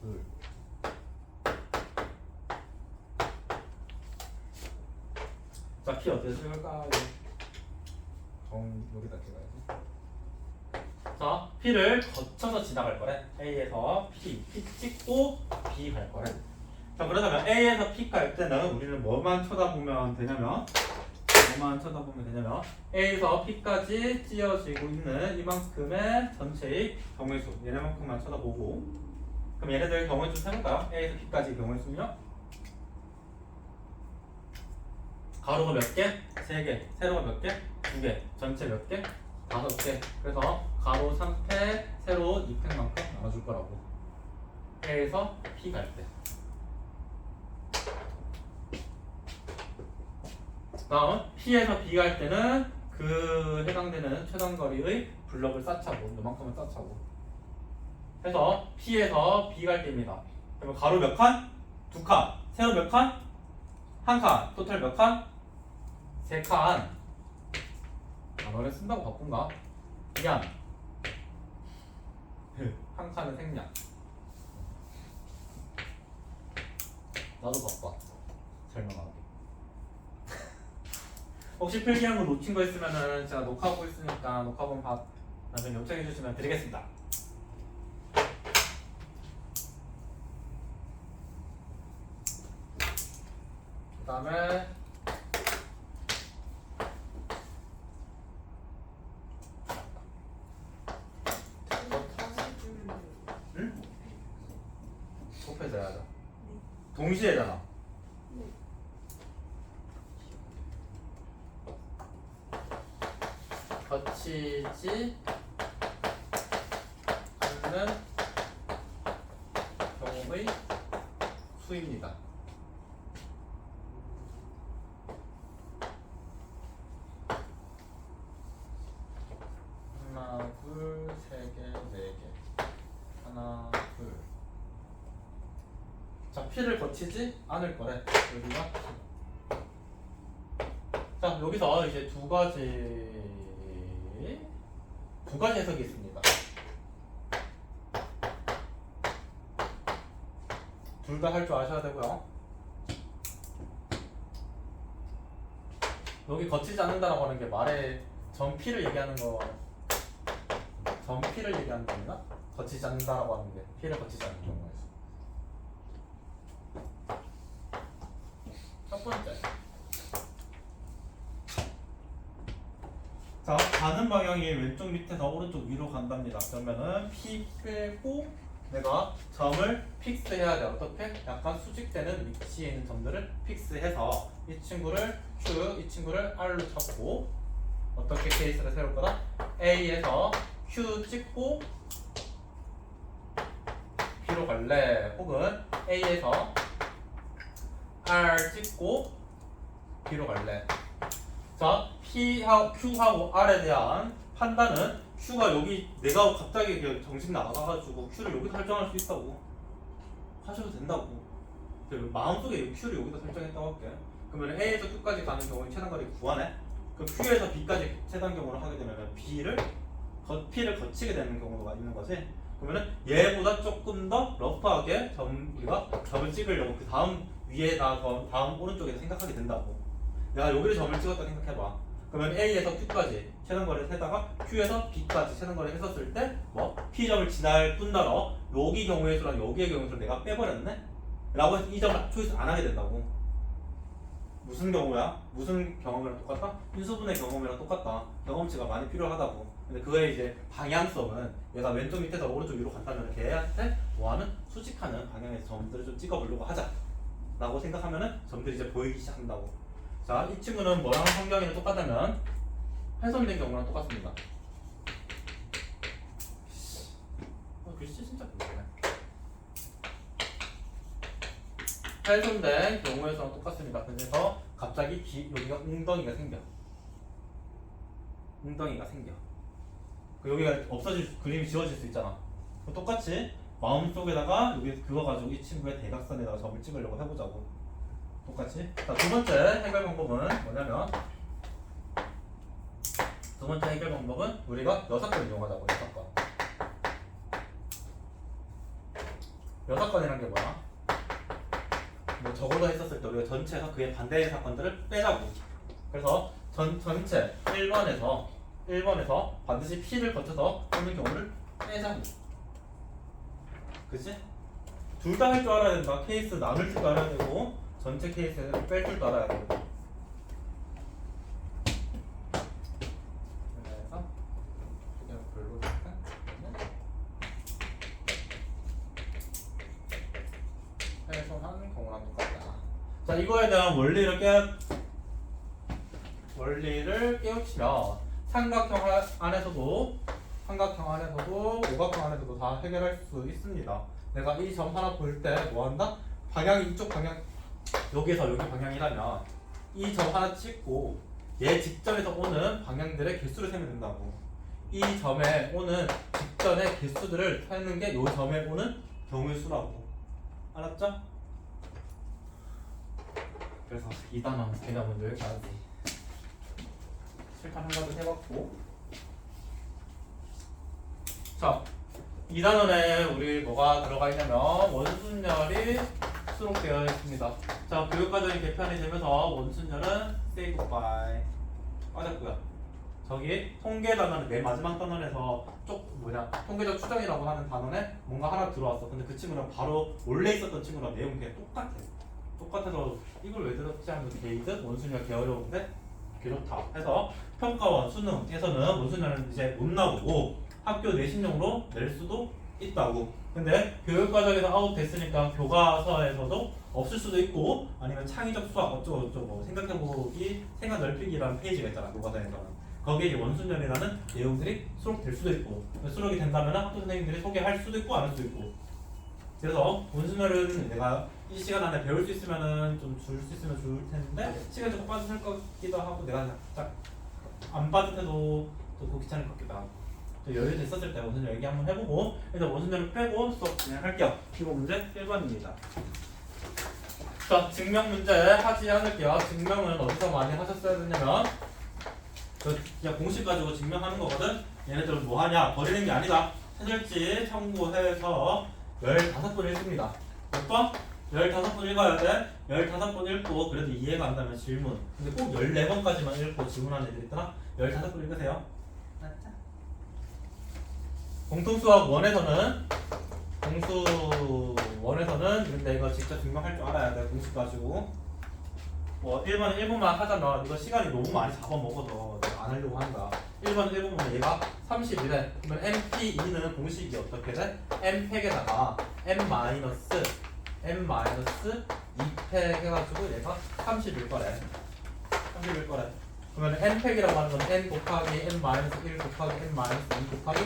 둘 자, P 어떻게 쓸까요? 여기다 찍어야지. 자, P를 거쳐서 지나갈 거래. A에서 P 찍고 B 갈 거래. 자, 그러자면 A에서 P 갈 때는 우리는 뭐만 쳐다보면 되냐면 A에서 P까지 찌어지고 있는 이만큼의 전체의 경우의 수 얘네만큼만 쳐다보고, 그럼 얘네들 경우의 수 세볼까요? A에서 P까지 경우의 수는요? 가로가 몇 개? 3개. 세로가 몇 개? 2개. 전체 몇 개? 5개. 그래서 가로 3팩, 세로 2팩만큼 나눠줄 거라고. A에서 P 갈 때. 다음 P에서 B 갈 때는 그 해당되는 최단거리의 블럭을 쌓자고, 요만큼은 쌓자고 해서 P에서 B 갈 때입니다. 그러면 가로 몇 칸? 2칸. 세로 몇 칸? 1칸. 토탈 몇 칸? 3칸. 단어를 쓴다고 바쁜가? 미안. 한 칸은 생략. 나도 바빠 설명하기. 혹시 필기한 거 놓친 거 있으면은 제가 녹화하고 있으니까 녹화본 나중에 요청해 주시면 드리겠습니다. 그 다음에 응? 곱해서 해야죠. 동시에잖아. 거치지 않는 경우의 수입니다. 하나, 둘, 세 개, 네 개. 하나, 둘. 자, P를 거치지 않을 거래. 여기가 P. 자, 여기서 이제 두 가지 해석이 있습니다. 둘 다 할 줄 아셔야 되고요. 여기 거치지 않는다라고 하는 게 말에 점 P를 얘기하는 거, 점 P를 얘기하는 겁니다. 거치지 않는다라고 하는 게 P를 거치지 않는 경우에서. 첫 번째. 자, 가는 방향이 왼쪽 밑에서 오른쪽 위로 간답니다. 그러면은 P 빼고 내가 점을 픽스해야 돼. 어떻게? 약간 수직되는 위치에 있는 점들을 픽스해서 이 친구를 Q, 이 친구를 R로 잡고 어떻게 케이스를 세울 거다? A에서 Q 찍고 B로 갈래? 혹은 A에서 R 찍고 B로 갈래? 자, Q하고 R에 대한 판단은 Q가 여기 내가 갑자기 정신 나가가지고 Q를 여기서 설정할 수 있다고 하셔도 된다고. 마음속에 Q를 여기다 설정했다고 할게. 그러면 A에서 Q까지 가는 경우에 최단거리 구하네. 그럼 Q에서 B까지 최단경으로 하게 되면 P를 거치게 되는 경우가 있는 거지. 그러면은 얘보다 조금 더 러프하게 우리가 점을 찍으려고 그 다음 위에다 다음 오른쪽에서 생각하게 된다고. 내가 여기를 점을 찍었다 생각해봐. 그러면 A에서 Q까지 최단거리를 세다가 Q에서 B까지 최단거리를 했었을 때 뭐 P점을 지날 뿐더러 여기 경우의 수랑 여기의 경우의 수를 내가 빼버렸네? 라고 해서 이 점을 초이스 안 하게 된다고. 무슨 경우야? 무슨 경험이랑 똑같다? 인수분해 경험이랑 똑같다. 경험치가 많이 필요하다고. 근데 그의 이제 방향성은 얘가 왼쪽 밑에서 오른쪽 위로 간다면 걔한테 뭐하는 수직하는 방향의 점들을 좀 찍어보려고 하자 라고 생각하면은 점들이 이제 보이기 시작한다고. 자, 이 친구는 뭐랑 환경이랑 똑같다면 훼손된 경우랑 똑같습니다. 글씨 진짜 궁금해. 훼손된 경우에서는 똑같습니다. 그래서 갑자기 여기가 웅덩이가 생겨. 여기가 그림이 지워질 수 있잖아. 똑같이 마음속에다가 여기 그거 가지고 이 친구의 대각선에다가 점을 찍으려고 해보자고. 똑같이. 자, 두 번째 해결 방법은 뭐냐면 우리가 6건을 이용하자고. 6건이란 게 뭐야? 뭐 저걸로 했었을 때 우리가 전체에서 그의 반대의 사건들을 빼자고. 그래서 전체 1번에서 반드시 P를 거쳐서 오는 경우를 빼자고. 그치? 둘 다 할 줄 알아야 된다. 케이스 나눌 줄도 알아야 되고 전체 케이스는 뺄 줄도 알아야 되고. 그래서 그냥 별로니까 해소한 경우라는 거다. 자, 이거에 대한 원리를 깨우치면 삼각형 안에서도 오각형 안에서도 다 해결할 수 있습니다. 내가 이 점 하나 볼 때 뭐 한다? 방향이 이쪽 방향, 여기서 여기 방향이라면 이 점 하나 찍고 얘 직전에서 오는 방향들의 개수를 세면 된다고. 이 점에 오는 직전의 개수들을 세는 게 이 점에 오는 경우의 수라고. 알았죠? 그래서 이 단어 개념은 여기까지. 실탄 한 가지 해봤고. 자, 이 단원에 우리 뭐가 들어가 있냐면 원순열이 수록되어 있습니다. 자, 교육과정이 개편이 되면서 원순열은 say goodbye 빠졌고요. 저기 통계 단원은 맨 마지막 단원에서 통계적 추정이라고 하는 단원에 뭔가 하나 들어왔어. 근데 그 친구랑 바로 원래 있었던 친구랑 내용이 그냥 똑같아서 이걸 왜 들었지 하면 게이드 원순열 개 어려운데 개 좋다 해서 평가원 수능에서는 원순열은 이제 못 나오고 학교 내신용으로 낼 수도 있다고. 근데 교육과정에서 아웃 됐으니까 교과서에서도 없을 수도 있고 아니면 창의적 수학 어쩌고저쩌고 생각해보기 생각 넓히기라는 페이지가 있잖아. 교과서에서는 거기에 이제 원순열이라는 내용들이 수록될 수도 있고 수록이 된다면 학교 선생님들이 소개할 수도 있고 안 할 수도 있고. 그래서 원순열은 내가 이 시간 안에 배울 수 있으면은 좀 줄 수 있으면 좋을 텐데 시간이 조금 빠듯할 것 같기도 하고 내가 살짝 안 빠듯해도 또 귀찮을 것 같기도 하고 또 여유 됐었을 때 원순열 얘기 한번 해보고 일단 원순열을 빼고 수업 진행할게요. 기본 문제 1번입니다. 자, 증명 문제 하지 않을게요. 증명은 어디서 많이 하셨어야 되냐면 그냥 공식 가지고 증명하는 거거든. 얘네들은 뭐 하냐? 버리는 게 아니다. 해설지 참고해서 15번 읽습니다. 몇 번? 15번 읽어야 돼. 15번 읽고 그래도 이해가 안 가면 질문. 근데 꼭 14번까지만 읽고 질문하는 애들 있더라. 15번 읽으세요. 공통수학 1에서는 근데 이거 직접 증명할 줄 알아야 돼. 공식 가지고 뭐 1번은 1분만 하자면 이거 시간이 너무 많이 잡아먹어서 안 하려고 하는 거야. 1번은 1분만 얘가 30이래. 그러면 MP2는 공식이 어떻게 돼? M팩에다가 M-2팩 해가지고 얘가 30일 거래. 그러면 N팩이라고 하는 건 N 곱하기 N-1 곱하기 N-2 곱하기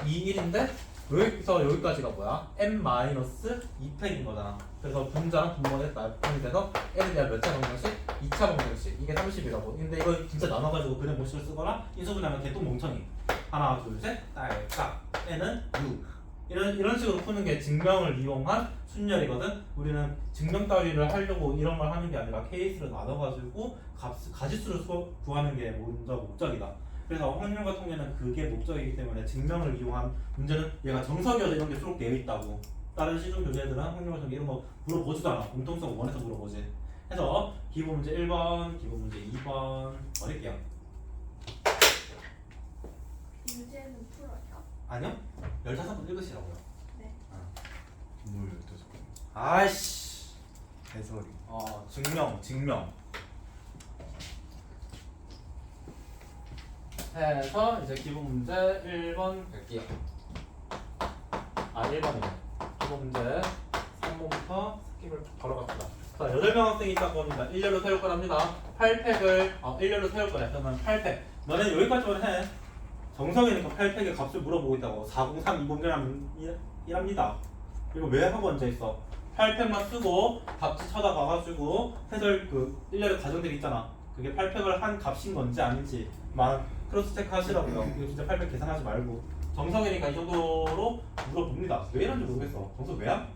2일인데 여기서 여기까지가 뭐야? N-2팩인 거잖아. 그래서 분자랑 분모에 나열이 돼서 N에 대한 몇 차 방정식? 2차 방정식. 이게 30이라고. 근데 이거 진짜 나눠가지고 그냥 모식을 쓰거나 인수분해하면 개똥 멍청이. 하나, 둘, 셋, 딸깍. N은 6. 이런 식으로 푸는 게 증명을 이용한 순열이거든. 우리는 증명 따위를 하려고 이런 걸 하는 게 아니라 케이스를 나눠가지고 가지수를 구하는 게 먼저 목적이다. 그래서 확률과 통계는 그게 목적이기 때문에 증명을 이용한 문제는 얘가 정석이어서 이런 게 수록되어 있다고. 다른 시중 교재들은 확률과 통계 이런 거 물어보지도 않아. 공통성 원에서 물어보지. 해서 기본 문제 1번, 기본 문제 2번 버릴게요. 문제는 풀어요? 아니요? 15번 읽으시라고요. 네. 뭘 15번? 아이씨. 해설이. 증명. 해서 이제 기본 문제 1번 갈게요. 1번이네. 기본 문제 3번부터 스킵을 바로 갑시다. 자, 8명 학생이 있다고 합니다. 일렬로 세울 거랍니다. 8팩을 일렬로 세울 거래. 그러면 8팩. 너네 여기까지만 해. 정성이니까 8팩의 값을 물어보고 있다고. 403 2번이랍니다. 이거 왜 하고 앉아있어? 8팩만 쓰고 답지 찾아가가지고 해설 일렬의 과정들이 있잖아. 그게 8팩을 한 값인 건지 아닌지 크로스 체크 하시라고요. 이거 진짜 8팩 계산하지 말고. 정성이니까 이 정도로 물어봅니다. 왜 이런지 모르겠어. 정석 왜야?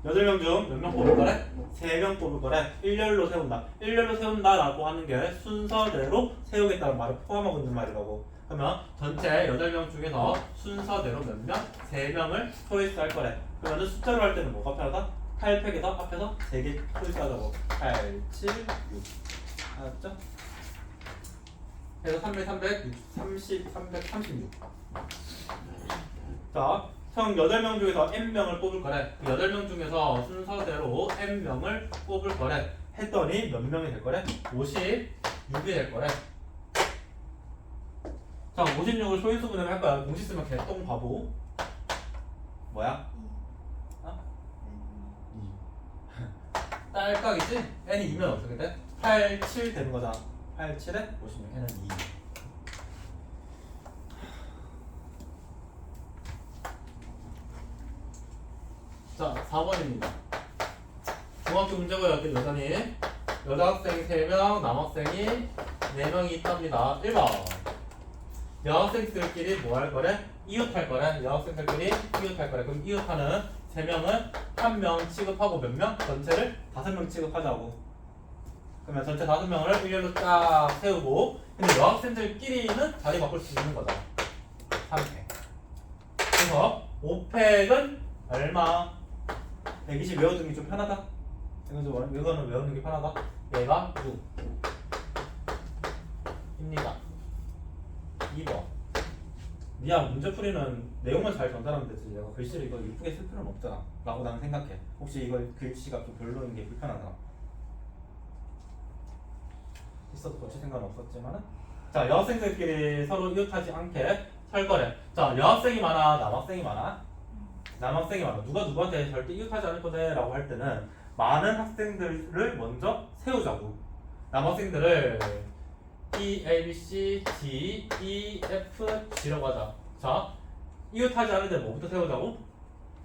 8명 중 몇 명 뽑을 거래? 3명 뽑을 거래. 일렬로 세운다. 일렬로 세운다라고 하는 게 순서대로 세우겠다는 말을 포함하고 있는 말이라고. 그러면 전체 8명 중에서 순서대로 몇 명? 3명을 초이스 할 거래. 그러면 숫자로 할 때는 뭐가 편하다? 8팩에서 앞에서 3개 표시하자고. 8, 7, 6. 알았죠? 그래서 336. 자, 총 8명 중에서 N명을 뽑을 거래. 8명 중에서 순서대로 N명을 뽑을 거래. 했더니 몇 명이 될 거래? 56이 될 거래. 자, 56을 소인수 분해를 할 거야. 공식 쓰면 개똥 바보. 뭐야? 어? 2. 딸깍이지? N이 2면 어떻게 돼? 8, 7 되는 거잖아. 8, 7에 56. N은 2. 자, 4번입니다. 중학교 문제고요. 여전히 여자학생 3명, 남학생이 4명이 있답니다. 1번. 여학생들끼리 뭐 할 거래? 이웃할 거래. 여학생들끼리 이웃할 거래. 그럼 이웃하는 3명은 1명 취급하고 몇 명? 전체를 5명 취급하자고. 그러면 전체 5명을 일렬로 쫙 세우고, 근데 여학생들끼리는 자리 바꿀 수 있는 거잖아. 3팩. 그래서 5팩은 얼마? 120 외워두는 게 좀 편하다. 이거는 외우는 게 편하다. 얘가 6입니다. 2번. 니야 문제풀이는 내용만 잘 전달하면 되지. 내가 글씨를 이거 이쁘게 쓸 필요는 없잖아. 라고 나는 생각해. 혹시 이거 글씨가 좀 별로인 게 불편하나? 있어도 거치 생각은 없었지만은. 자, 여학생들끼리 서로 이웃하지 않게 살 거래. 자, 여학생이 많아, 남학생이 많아? 남학생이 많아. 누가 누구한테 절대 이웃하지 않을 거네 라고 할 때는 많은 학생들을 먼저 세우자고. 남학생들을 E, A, B, C, D, E, F, G라고 하자. 자, 이웃하지 않을 때 뭐부터 세우자고?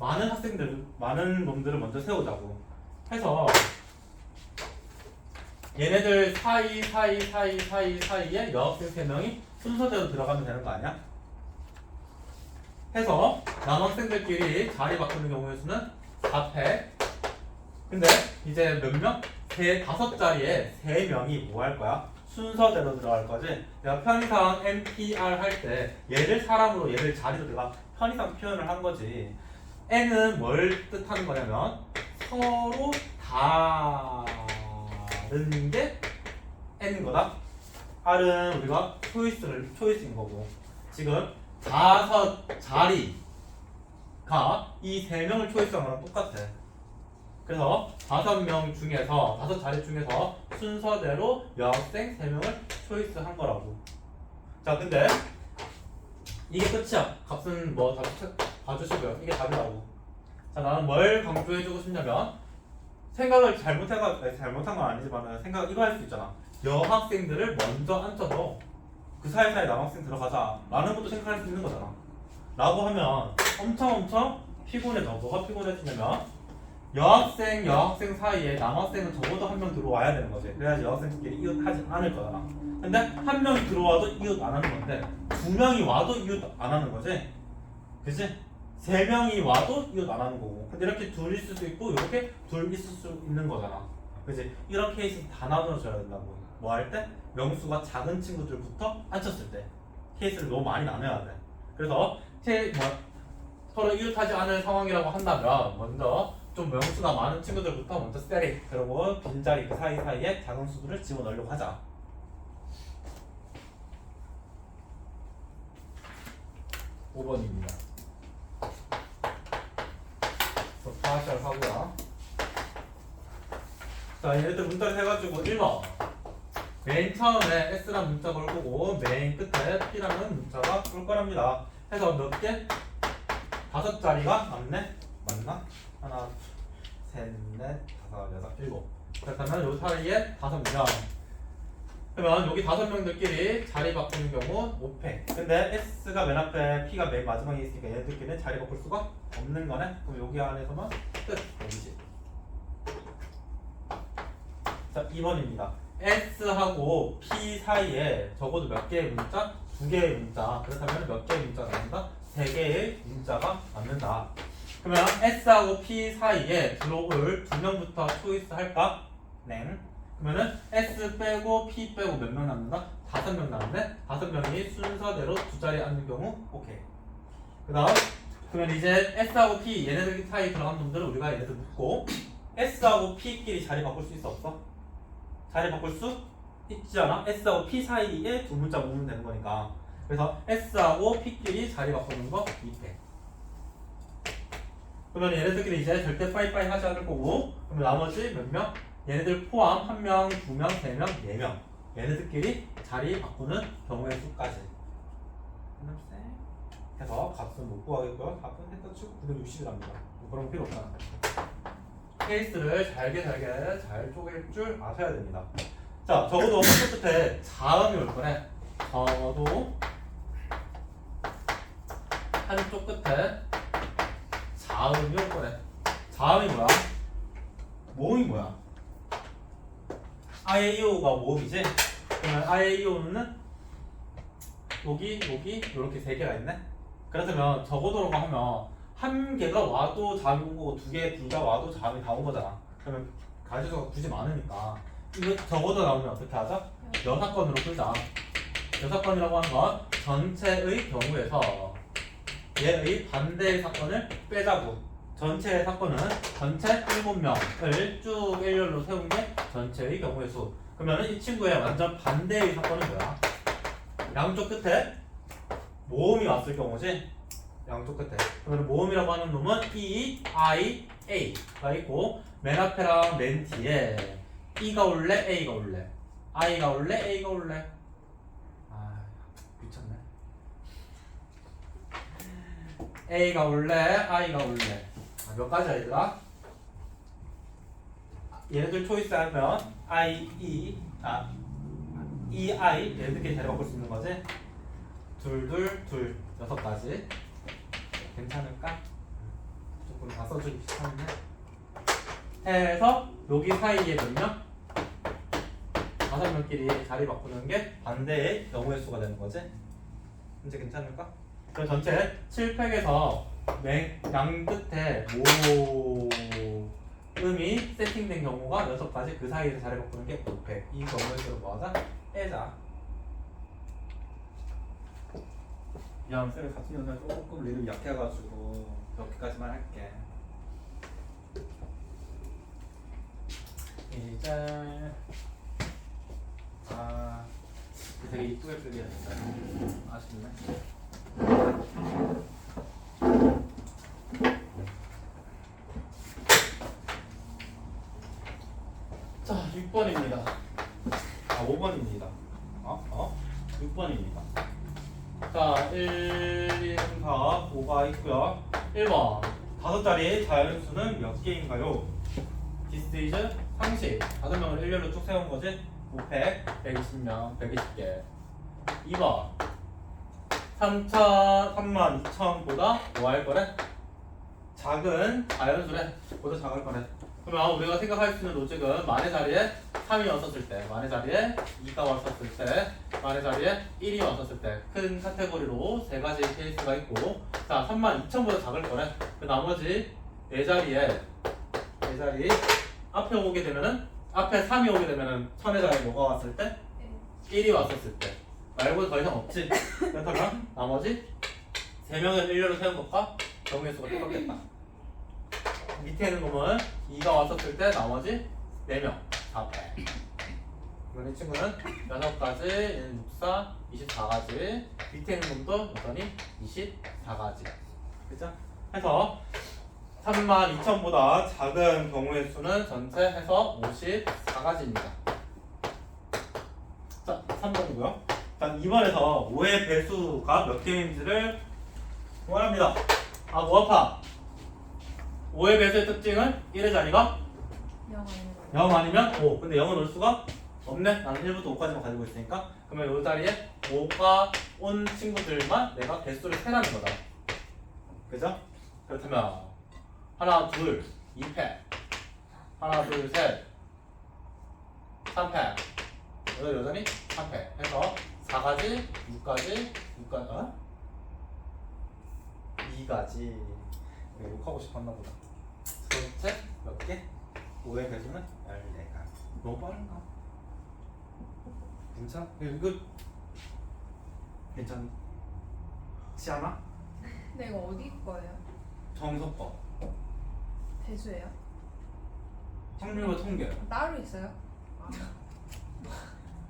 많은 학생들, 많은 놈들을 먼저 세우자고 해서 얘네들 사이에 여학생 3명이 순서대로 들어가면 되는 거 아니야? 해서 남학생들끼리 자리 바꾸는 경우의 수는 4팩. 근데 이제 몇 명? 5자리에 3명이 뭐 할 거야? 순서대로 들어갈 거지. 내가 편의상 NPR 할 때 얘를 사람으로 얘를 자리로 내가 편의상 표현을 한 거지. N은 뭘 뜻하는 거냐면 서로 다른 게 N인 거다. R은 우리가 초이스인 거고. 지금 5자리가 이 3명을 초이스한 거랑 똑같아. 그래서 5명 중에서 5자리 중에서 순서대로 여학생 3명을 초이스한 거라고. 자, 근데 이게 끝이야. 값은 뭐 답 봐주시고요. 이게 답이라고. 자, 나는 뭘 강조해주고 싶냐면 생각을 잘못한 건 아니지만 생각 이거 할 수 있잖아. 여학생들을 먼저 앉혀서 그 사이사이 남학생 들어가자 라는 것도 생각할 수 있는 거잖아. 라고 하면 엄청 피곤해져. 뭐가 피곤해지냐면 여학생 사이에 남학생은 적어도 1명 들어와야 되는 거지. 그래야지 여학생들끼리 이웃하지 않을 거잖아. 근데 1명이 들어와도 이웃 안 하는 건데 2명이 와도 이웃 안 하는 거지. 그치? 3명이 와도 이웃 안 하는 거고. 근데 이렇게 둘 있을 수 있고 이렇게 둘 있을 수 있는 거잖아. 그치? 이런 케이스는 다 나눠줘야 된다고. 뭐 할 때? 명수가 작은 친구들부터 앉혔을 때 케이스를 너무 많이 나눠야 돼. 그래서 서로 이웃하지 않을 상황이라고 한다면 먼저 좀 명수가 많은 친구들부터 먼저 세리, 그리고 빈자리 그 사이사이에 작은 수들을 집어넣으려고 하자. 5번입니다. 파셜 하고요. 자, 얘네들 문자를 해가지고 1번 맨 처음에 S라는 문자 걸 거고 맨 끝에 P라는 문자가 올 거랍니다. 해서 몇 개? 5자리가 맞네? 맞나? 하나, 셋, 넷, 다섯, 여섯, 일곱. 그렇다면 요 사이에 5명. 그러면 여기 5명들끼리 자리 바꾸는 경우 5팩. 근데 S가 맨 앞에 P가 맨 마지막에 있으니까 얘네들끼리는 자리 바꿀 수가 없는 거네. 그럼 여기 안에서만 끝. 120. 자, 2번입니다. S하고 P 사이에 적어도 몇 개의 문자? 2개의 문자. 그렇다면 몇 개의 문자가 맞는다? 3개의 문자가 맞는다. 그러면 S하고 P 사이에 들어올 2명부터 초이스 할까? 네. 그러면은 S 빼고 P 빼고 몇 명 남는다? 5명 남는데 5명이 순서대로 2자리에 앉는 경우 오케이. 그 다음 그러면 이제 S하고 P 얘네들 사이 들어간 놈들은 우리가 얘네들 묶고 S하고 P끼리 자리 바꿀 수 있어 없어? 자리 바꿀 수 있지 않아? S하고 P 사이에 두 문자 모으면 되는 거니까. 그래서 S하고 P끼리 자리 바꾸는 거 밑에. 그러면 얘네들끼리 이제 절대 빠이빠이 하지 않을 거고, 그러면 나머지 몇 명? 얘네들 포함 1명, 2명, 3명, 4명. 얘네들끼리 자리 바꾸는 경우의 수까지. 해서 값은 못 구하겠고요. 답은 했던 쭉 960이랍니다. 그런 거 필요 없잖아. 케이스를 잘게 잘 쪼갤 줄 아셔야 됩니다. 자, 적어도 한쪽 끝에 자음이 올 거네. 적어도 한쪽 끝에 자음이 올 거네. 자음이 뭐야? 모음이 뭐야? 아에이오가 모음이지? 그러면 아에이오는 여기 이렇게 세 개가 있네. 그렇다면 적어도라고 하면 한 개가 와도 자음이 온 거고 두 개 둘 다 와도 자음이 다 온 거잖아. 그러면 가지수가 굳이 많으니까 이거 적어도 나오면 어떻게 하자? 여사건으로 풀자. 여사건이라고 하는 건 전체의 경우에서 얘의 반대의 사건을 빼자고. 전체의 사건은 전체 7명을 쭉 일렬로 세운 게 전체의 경우의 수. 그러면 이 친구의 완전 반대의 사건은 뭐야? 양쪽 끝에 모음이 왔을 경우지. 양쪽 끝에. 그러면 모음이라고 하는 놈은 E, I, A가 있고 맨 앞에랑 맨 뒤에 E가 올래, A가 올래, I가 올래, A가 올래. 아, 미쳤네. A가 올래, I가 올래. 몇 가지야 얘들아? 얘네들 초이스하면 I, E, E, I 얘네들끼리 자리 바꿀 수 있는 거지? 둘, 6가지. 괜찮을까? 조금 다 써주기 귀찮네. 해서 여기 사이에 몇 명? 5명끼리 자리 바꾸는 게 반대의 경우의 수가 되는 거지? 이제 괜찮을까? 그럼 전체 7팩에서 양 끝에 모음이 세팅된 경우가 6가지. 그 사이에서 자리 바꾸는 게 5팩. 이 경우의 수를 뭐하자? 빼자. 미안, 쌤이 같은 연애 조금 리듬이 약해가지고 몇 개까지만 할게. 이제 되게 이쁘게 그려야 된다. 아쉽네. 자, 6번입니다. 5번입니다. 6번입니다. 자, 1, 2, 3, 4, 5가 있고요. 1번 5자리 자연수는 몇 개인가요? This is 상식. 5명을 일렬로 쭉 세운 거지? 5팩, 120명, 120개. 2번 32,000보다 뭐 할 거래? 작은 자연수래. 보다 작을 거래. 그러면 우리가 생각할 수 있는 로직은 만의 자리에 3이 왔었을 때, 만의 자리에 2가 왔었을 때, 만의 자리에 1이 왔었을 때 큰 카테고리로 3가지 케이스가 있고, 자 32,000보다 작을 거래. 그 나머지 4자리 앞에 오게 되면은, 앞에 3이 오게 되면은 1000의 자리에 뭐가 왔을 때? 1이 왔었을 때 말고 더 이상 없지. 그렇다면 나머지 3명을 일렬로 세운 것과 경우의 수가 똑같겠다. 밑에 있는 놈은 2가 왔었을 때 나머지 4명 4패. 그러면 이 친구는 6가지, 얘는 64, 24가지. 밑에 있는 놈도 여전히 24가지. 그죠? 해서 32,000보다 작은 경우의 수는 전체 해서 54가지입니다. 자, 3번이고요. 자, 2번에서 5의 배수가 몇 개인지를 구합니다. 뭐 아파? 5의 배수의 특징은 1의 자리가 0 아니면 5. 근데 0은 올 수가 없네. 나는 1부터 5까지만 가지고 있으니까. 그러면 이 자리에 5가 온 친구들만 내가 배수를 세라는 거다. 그죠? 그렇다면 하나, 둘, 2패. 하나, 둘, 셋. 3패. 여전히 3패. 해서 4가지, 6가지, 2가지. 욕하고 싶었나 보다. 전체 몇 개? 5의 배수는 14가지. 너무 빠른가? 괜찮아? 이거 괜찮지 않아? 근데 이거 어디 거예요? 정석과 대수예요? 확률과 통계. 따로 있어요? 아,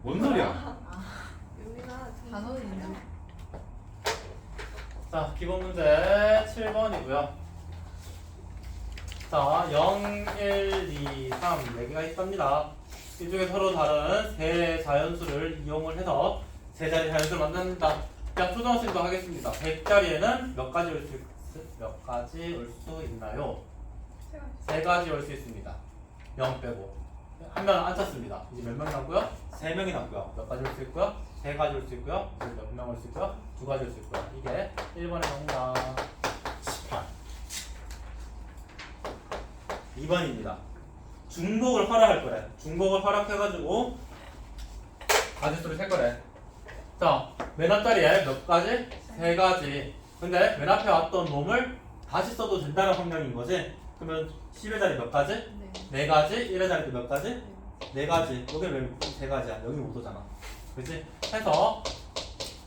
뭔 소리야? 여기가 단어는 있네. 자, 기본 문제 7번이고요. 자, 0, 1, 2, 3 4개가 있답니다. 이 중에 서로 다른 세 자연수를 이용을 해서 세 자리 자연수를 만듭니다. 자, 초등학생도 하겠습니다. 100자리에는 몇 가지 올 수 있나요? 세 가지 올 수 있습니다. 0 빼고. 한 명은 안 찼습니다. 이제 몇 명이 남고요? 3명이 남고요. 몇 가지 올 수 있고요? 3가지 올 수 있고요. 이제 몇 명 올 수 있고요? 2가지 올 수 있고요. 이게 1번의 정답 18. 2번입니다. 중복을 허락할 거래. 중복을 허락해가지고 가지수를 셀 거래. 자, 맨 앞자리에 몇 가지? 3가지. 근데 맨 앞에 왔던 놈을 다시 써도 된다는 환경인 거지? 그러면 10의 자리 몇 가지? 네. 4가지? 1의 자리도 몇 가지? 4가지. 여기 왜 3가지야? 여기 못 오잖아. 그치? 해서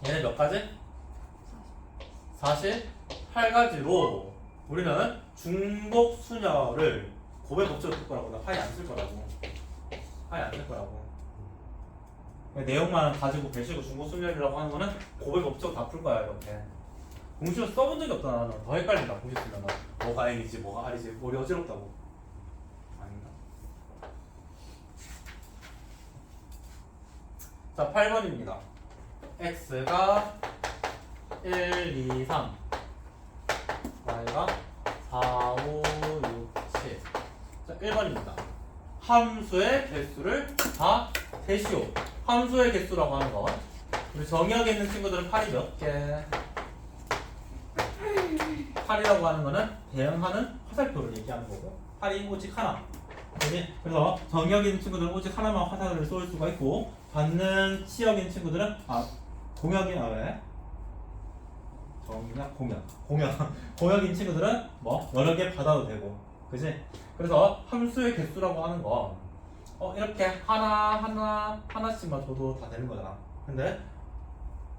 얘네 몇 가지? 48가지로 우리는 중복 수녀를 고백 법칙으로 쓸 거라고. 나 파이 안 쓸 거라고. 파이 안 쓸 거라고. 내용만 가지고 배시고 중복 수녀라고 하는 거는 고백 법칙으로 다 풀 거야 이렇게. 공식을 써본 적이 없다 나는. 더 헷갈린다 공식 쓰면. 뭐가 N이지 뭐가 R이지 머리 어지럽다고. 아닌가? 자, 8번입니다. X가 1, 2, 3 Y가 4, 5, 6, 7. 자, 1번입니다. 함수의 개수를 다 세시오. 함수의 개수라고 하는 건 우리 정의역에 있는 친구들은 8이 몇 개? 8이라고 하는 거는 대응하는 화살표를 얘기하는 거고 8이 오직 하나. 그래서 정의역에 있는 친구들은 오직 하나만 화살을 쏠 수가 있고 받는 치역인 친구들은 공역이 왜? 정의역 공역인 친구들은 뭐 여러 개 받아도 되고, 그지? 그래서 함수의 개수라고 하는 거 이렇게 하나씩만 줘도 다 되는 거잖아. 근데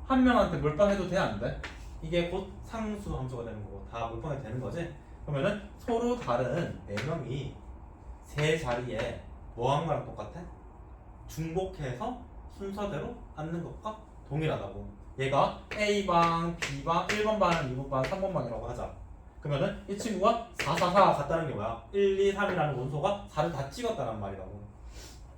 한 명한테 몰빵해도 돼, 안 돼? 이게 곧 상수 함수가 되는 거고 다 몰빵이 되는 거지. 그러면은 서로 다른 4명이 세 자리에 뭐 한 거랑 똑같아? 중복해서 순서대로 앉는 것과 동일하다고. 얘가 A방, B방, 1번 방, 2번 방, 3번 방이라고 하자. 그러면은 이 친구가 4, 4, 4가 같다는 게 뭐야? 1, 2, 3이라는 원소가 4를 다 찍었다는 말이라고.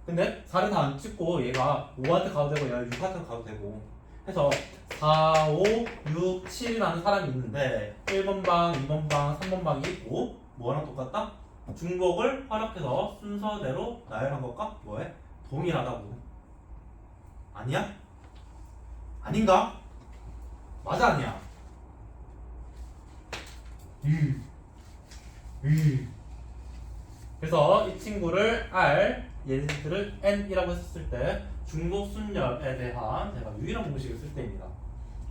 근데 4를 다 안 찍고 얘가 5한테 가도 되고 얘가 6한테 가도 되고 해서 4, 5, 6, 7이라는 사람이 있는데 1번 방, 2번 방, 3번 방이 있고 뭐랑 똑같다? 중복을 활용해서 순서대로 나열한 것과 뭐해? 동일하다고. 아니야? 아닌가? 맞아 아니야? 그래서 이 친구를 R, 얘들을 N이라고 했을 때 중복 순열에 대한 제가 유일한 공식을 쓸 때입니다.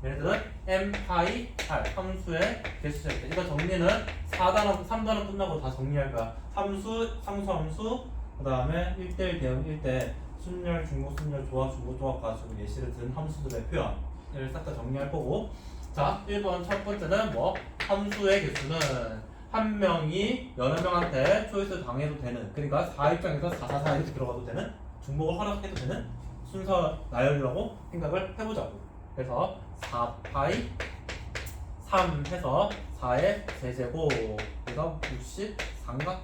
얘네들은 M, 파이, R 함수의 개수일 때 이거 정리는 4단원, 3단원 끝나고 다 정리할 거야. 함수, 상수함수, 그 다음에 1대1 대응 1대 순열, 중복 순열, 조합, 중복 조합 가지고 예시를 든 함수들의 표현을 싹 다 정리할 거고. 자, 1번 첫 번째는 뭐? 함수의 개수는 한 명이 여러 명한테 초이스 당해도 되는, 그러니까 4 입장에서 4, 4, 4 이렇게 들어가도 되는, 중복을 허락해도 되는 순서 나열이라고 생각을 해보자고. 그래서 4파이 3 해서 4의 제제곱 그래서 64인가?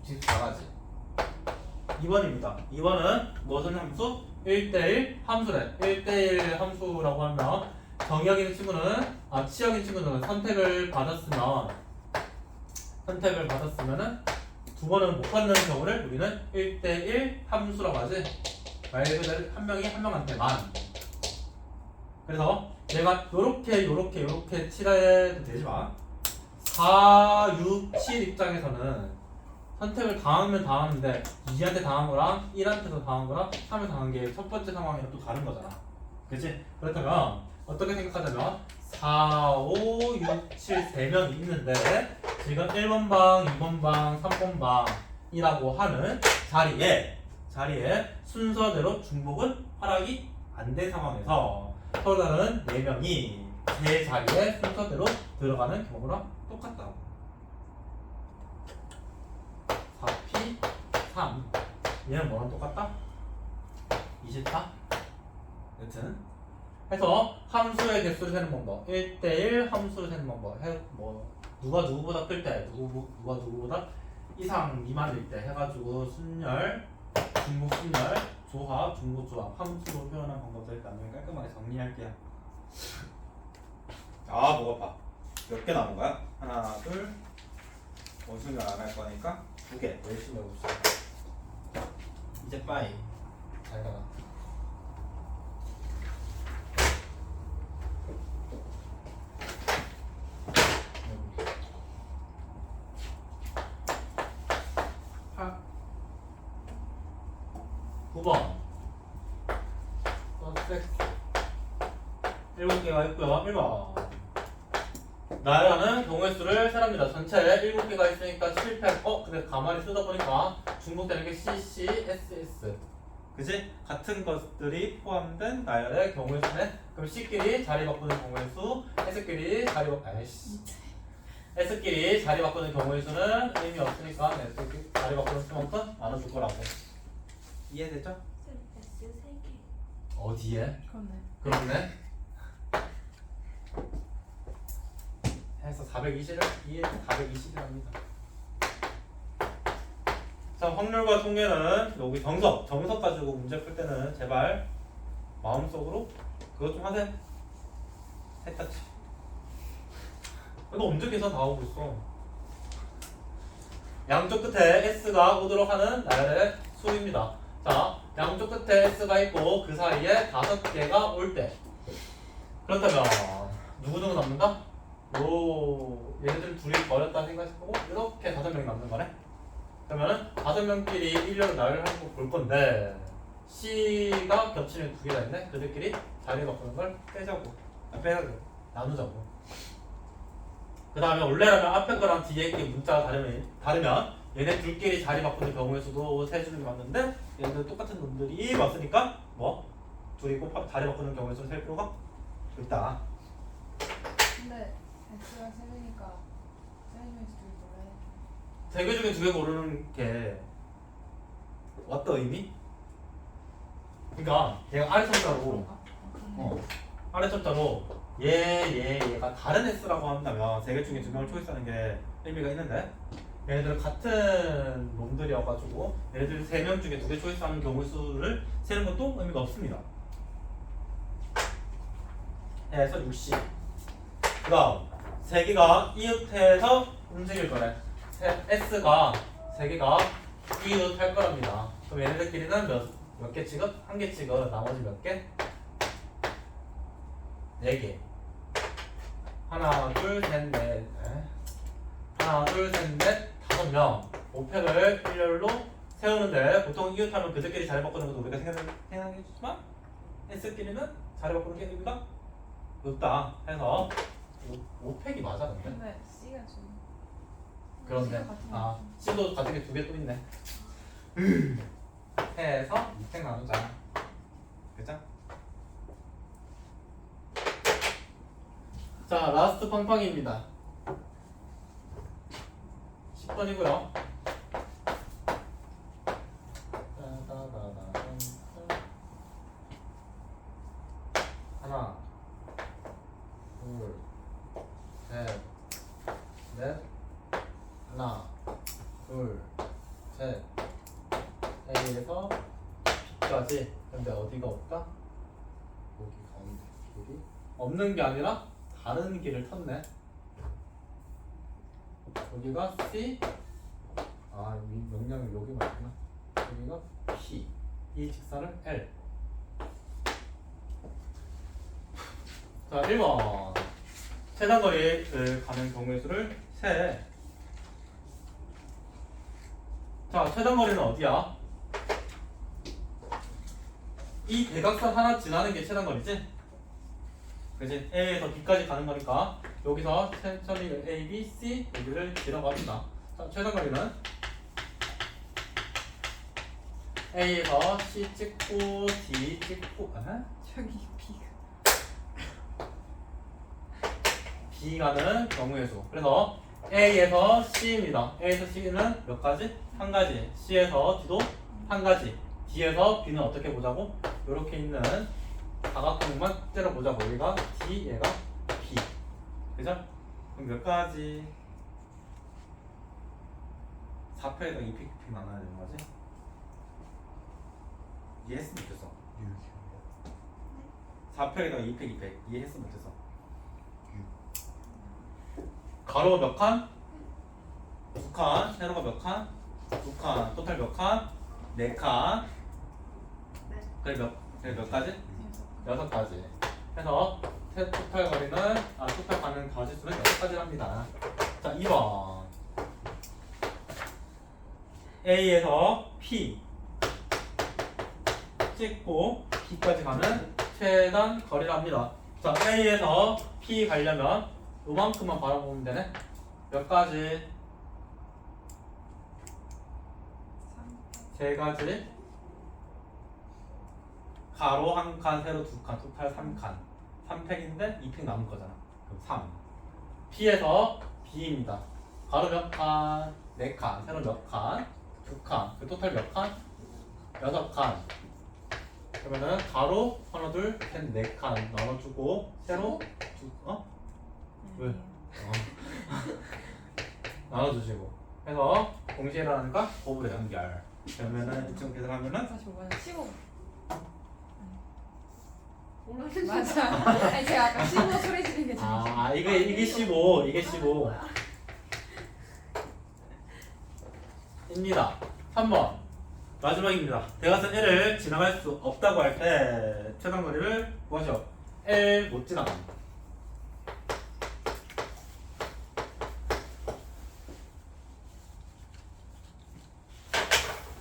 64가지. 2번입니다. 2번은 무슨 함수? 1대1 함수래. 1대1 함수라고 하면 정의역인 친구는 치역인 친구는 선택을 받았으면은 두 번은 못 받는 경우를 우리는 1대1 함수라고 하지. 말 그대로 한 명이 한 명한테만. 그래서 내가 요렇게 칠해도 되지만 4, 6, 7 입장에서는 선택을 당하면 당하는데 2한테 당한 거랑 1한테도 당한 거랑 3에 당한 게 첫 번째 상황이랑 또 다른 거잖아. 그치? 그렇다면 어떻게 생각하자면 4, 5, 6, 7 3명이 있는데 지금 1번 방, 2번 방, 3번 방이라고 하는 자리에 순서대로 중복은 허락이 안 된 상황에서 서로 다른 4명이 제 자리에 순서대로 들어가는 경우랑 똑같다. 4P 3 얘는 뭐랑 똑같다? 24 여튼 해서 함수의 개수를 세는 방법 1대1 함수를 세는 방법 누가 누구보다 클 때 누가 누구보다 이상 미만일 때 해가지고 순열 중복 순열 조합 중복 조합 함수로 표현한 방법들 나중에 깔끔하게 정리할게요. 아, 목 아파. 몇 개 남은 거야? 하나, 둘. 원수는 안 할 거니까 2개. 열심히 해봅시다. 이제 빠이 잘 가라. 하 9번 서섹스 7개가 있고요. 1번 나열하는 경우의 수를 세랍니다. 전체에 7개가 있으니까 7팩 근데 가만히 쓰다 보니까 중복되는 게 CC, SS 그지? 같은 것들이 포함된 나열의 나열의 경우의 수네. 그럼 C끼리 자리 바꾸는 경우의 수, S끼리 자리 바꾸는 경우의 수는 의미 없으니까 S끼리 자리 바꾸는 수만큼 나눠줄 거라고. 이해되죠? S 3개. 어디에? 그렇네. 그렇네. 해서 420이랍니다. 자, 확률과 통계는 여기 정석 가지고 문제 풀 때는 제발 마음속으로 그것 좀 하세요. 세타치. 이거 언제 계산 다 하고 있어? 양쪽 끝에 S가 오도록 하는 나열의 수입니다. 자, 양쪽 끝에 S가 있고 그 사이에 5개가 올 때. 그렇다면 누구 남는다? 얘네들 둘이 버렸다 생각해보고 이렇게 5명이 남는 거네. 그러면은 5명끼리 일렬로 나열하는 거 볼 건데 C가 겹치는 2개가 있네. 그들끼리 자리 바꾸는 걸 빼자고. 빼자고. 나누자고. 그 다음에 원래라면 앞에 거랑 뒤에 게 문자가 다르면 얘네 둘끼리 자리 바꾸는 경우의 수도 세주는 게 맞는데 얘네들 똑같은 놈들이 왔으니까 둘이 꼭 자리 바꾸는 경우의 수를 셀 필요가 있다. 근데 X가 3개니까 사이즈에서 둘이 몰라요. 3개 중에 2개 고르는 게 어떤 의미? 그러니까 얘가 아래천자로 아래천자로 얘가 다른 S라고 한다면 3개 중에 2명을 초이스하는 게 의미가 있는데 얘네들 같은 놈들이어가지고 얘네들 3명 중에 2개 초이스하는 경우 수를 세는 것도 의미가 없습니다. 해서 60. 그 다음 3개가 이웃해서 움직일 거래. S가 3개가 이웃할 거랍니다. 그럼 얘네들끼리는 몇 개 찍어? 1개 찍어. 나머지 몇 개? 4개. 하나, 둘, 셋, 넷. 하나, 둘, 셋, 넷, 5명. 5팩을 일렬로 세우는데 보통 이웃하면 그들끼리 자리 바꾸는 것도 우리가 생각해주지만 S끼리는 자리 바꾸는 게 의미가 없다 해서 5팩이 맞아 근데? 근데 C가 좀. 그런데 C가 같은 거. C도 같은 게 2개 또 있네. 해서 2팩 나누자. 그죠? 자, 라스트 팡팡입니다. 10번이고요. 하나, 둘, 셋, 넷, 하나, 둘, 셋, A에서 B까지. 근데 어디가 없다? 여기 가운데 길이 없는 게 아니라 다른 길을 텄네. 여기가 C, 명령이 여기만 있구나. 여기가 P, 이 직선을 L. 자, 1번 최단거리를 가는 경우의 수를 세. 자, 최단거리는 어디야? 이 대각선 하나 지나는 게 최단거리지? 그치? A에서 B까지 가는 거니까 여기서 천천히 A, B, C 여기를 지나갑니다. 자, 최단거리는 A에서 C 찍고 D 찍고 저기 B가. B 가는 경우의 수. 그래서 A에서 C입니다. A에서 C는 몇 가지? 한 가지. C에서 D도 한 가지. D에서 B는 어떻게 보자고? 이렇게 있는 다각형만 때려보자고. 얘가 D, 얘가 B. 그죠? 그럼 몇 가지? 4패에다 2픽 나눠야 되는 거지? 이해했으면 좋겠어. 4패에다 2팩 2팩 이해했으면 좋겠어. 가로 몇 칸? 2칸. 세로가 몇 칸? 2칸. 토탈 몇 칸? 4칸. 그래 몇 가지? 6가지. 해서 토탈 거리는 토탈 가는 가지수는 6가지랍니다. 자, 2번. A에서 P 찍고 B까지 가는 최단 거리랍니다. 자, A에서 P 가려면 요만큼만 바라보면 되네. 몇 가지? 3가지. 가로 1칸, 세로 2칸, 토탈 3칸. 3팩인데 2팩 남은 거잖아. 그럼 3. P에서 B입니다. 가로 몇 칸? 4칸. 세로 몇 칸? 2칸. 그 토탈 몇 칸? 6칸. 그러면은 가로 하나 둘 셋 4칸 나눠주고 세로 왜? 나눠주시고 해서 동시에 일어나니까 곱으로 연결. 그러면은 이쯤 계산하면은 45는 15. 모르겠어. 맞아. 아니 제가 아까 15 소리 지르는 게 재밌어. 이게 15 이게 15 입니다. 3번 마지막입니다. 대각선 L을 지나갈 수 없다고 할 때 최단 거리를 구하시오. L 못 지나갑니다.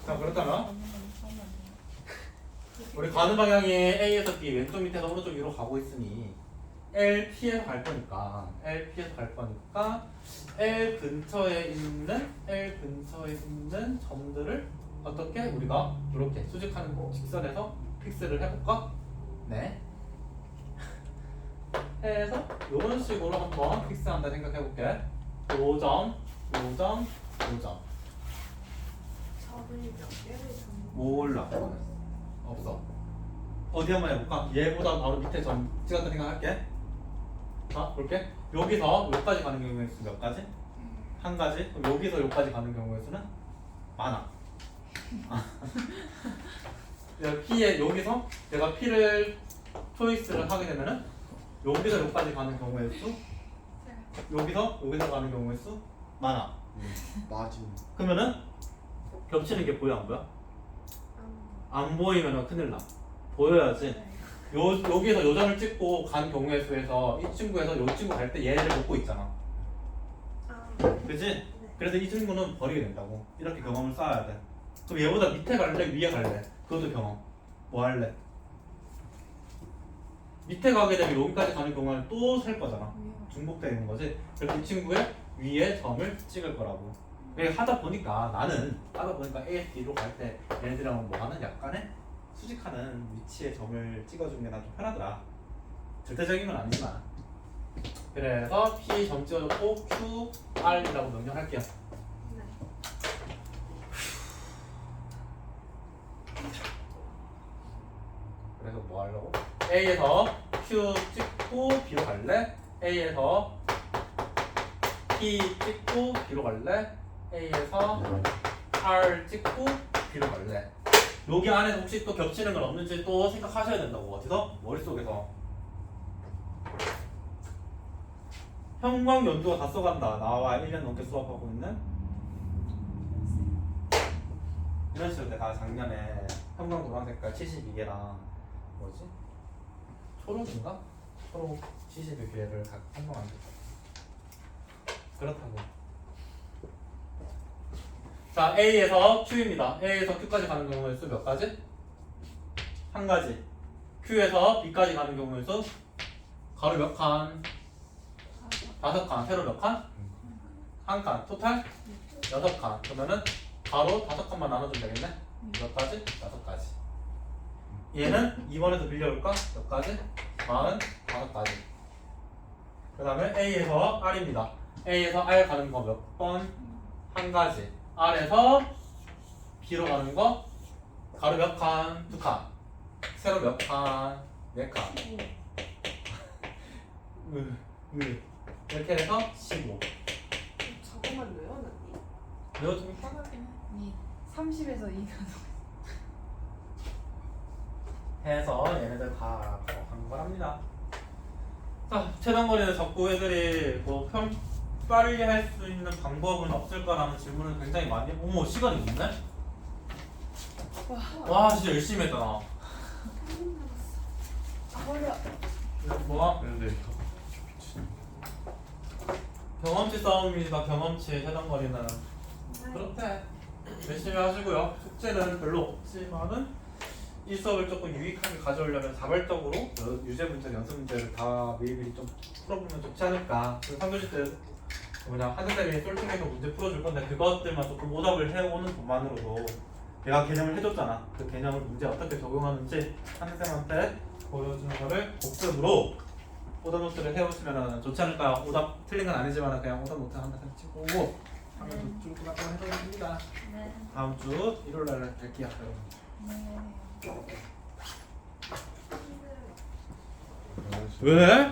자, 그렇다면 우리 가는 방향이 A에서 B 왼쪽 밑에서 오른쪽 위로 가고 있으니 L, P에서 갈 거니까 L 근처에 있는 점들을 어떻게 우리가 이렇게 수직하는 직선에서 픽스를 해볼까? 네. 해서 이런 식으로 한번 픽스한다 생각해볼게. 요점, 요점, 요점. 저분이 몇 개를 줬는데. 몰라. 없어. 어디 한번 해볼까? 얘보다 바로 밑에 점 찍었다 생각할게. 자, 볼게. 여기서 여기까지 가는 경우의 수 몇 가지? 한 가지. 그럼 여기서 여기까지 가는 경우의 수는 많아. P에 여기서 내가 P를 초이스를 하게 되면은 여기서 여기까지 가는 경우의 수, 여기서 가는 경우의 수 많아. 맞아. 그러면은 겹치는 게 보여 안 보여? 안 보이면은 큰일 나. 보여야지. 여기서 요점을 찍고 간 경우의 수에서 이 친구에서 이 친구 갈 때 얘를 먹고 있잖아. 그치? 그래서 이 친구는 버리게 된다고. 이렇게 경험을 쌓아야 돼. 그럼 얘보다 밑에 갈래? 위에 갈래? 그것도 경험. 뭐 할래? 밑에 가게 되면 여기까지 가는 경우는 또 셀 거잖아. 중복되어 있는 거지. 그래서 이 친구의 위에 점을 찍을 거라고. 하다 보니까 A에서 B로 갈 때 얘네들이랑 뭐 하는 약간의 수직하는 위치에 점을 찍어주는 게 난 좀 편하더라. 절대적인 건 아니지만. 그래서 P 점 찍어줬고 Q, R이라고 명령할게요. 그래서 뭐 하려고? A에서 Q 찍고 B로 갈래? A에서 P 찍고 B로 갈래? A에서 R 찍고 B로 갈래? 여기 안에서 혹시 또 겹치는 건 없는지 또 생각하셔야 된다고. 어디서? 머릿속에서. 형광 연두가 다 써간다. 나와 1년 넘게 수업하고 있는 이런 식으로 내가 작년에 형광 노란 색깔 72개랑 뭐지? 초록인가? 초록 72개를 각 형광한테 그렇다고. 자, A에서 Q입니다. A에서 Q까지 가는 경우의 수 몇 가지? 한 가지. Q에서 B까지 가는 경우의 수 가로 몇 칸? 5칸. 세로 몇 칸? 한 칸. 토탈 6칸. 그러면은 가로 5칸만 나눠주면 되겠네? 몇 가지? 6가지. 얘는 2번에서 빌려올까? 몇 가지? 45가지. 그 다음에 A에서 R입니다. A에서 R 가는 거 몇 번? 한 가지. R에서 B로 가는 거 가로 몇 칸? 두 칸. 세로 몇 칸? 네 칸. 이렇게 해서 15. 저거만 외워놨니? 외워주면 편하긴 해. 30에서 2가 해서 얘네들 다 한 거랍니다. 자, 최단거리는 자꾸 애들이 뭐 빨리 할 수 있는 방법은 없을까라는 질문을 굉장히 많이. 어머, 시간이 있네? 와, 진짜 열심히 했다 나. 3분 남았어. 버려. 뭐야? 경험치 싸움입니다. 경험치 최단거리는. 그렇대. 열심히 하시고요. 숙제는 별로 없지만은 이 수업을 조금 유익하게 가져오려면 자발적으로 유제 문제, 연습 문제를 다 미리미리 좀 풀어보면 좋지 않을까. 그리고 3교시 때 그냥 한대쌤이 솔직해서 문제 풀어줄 건데 그것들만 조금 오답을 해오는 것만으로도 내가 개념을 해줬잖아. 그 개념을 문제에 어떻게 적용하는지 한대쌤한테 보여주는 거를 복습으로 오답 노트를 해오시면 좋지 않을까요? 오답 틀린 건 아니지만 그냥 오답 노트 한대쌤 치고 오고 하면 좀 조금 해드립니다. 네. 다음 주 일요일 날 뵐게요, 여러분. 네. 왜?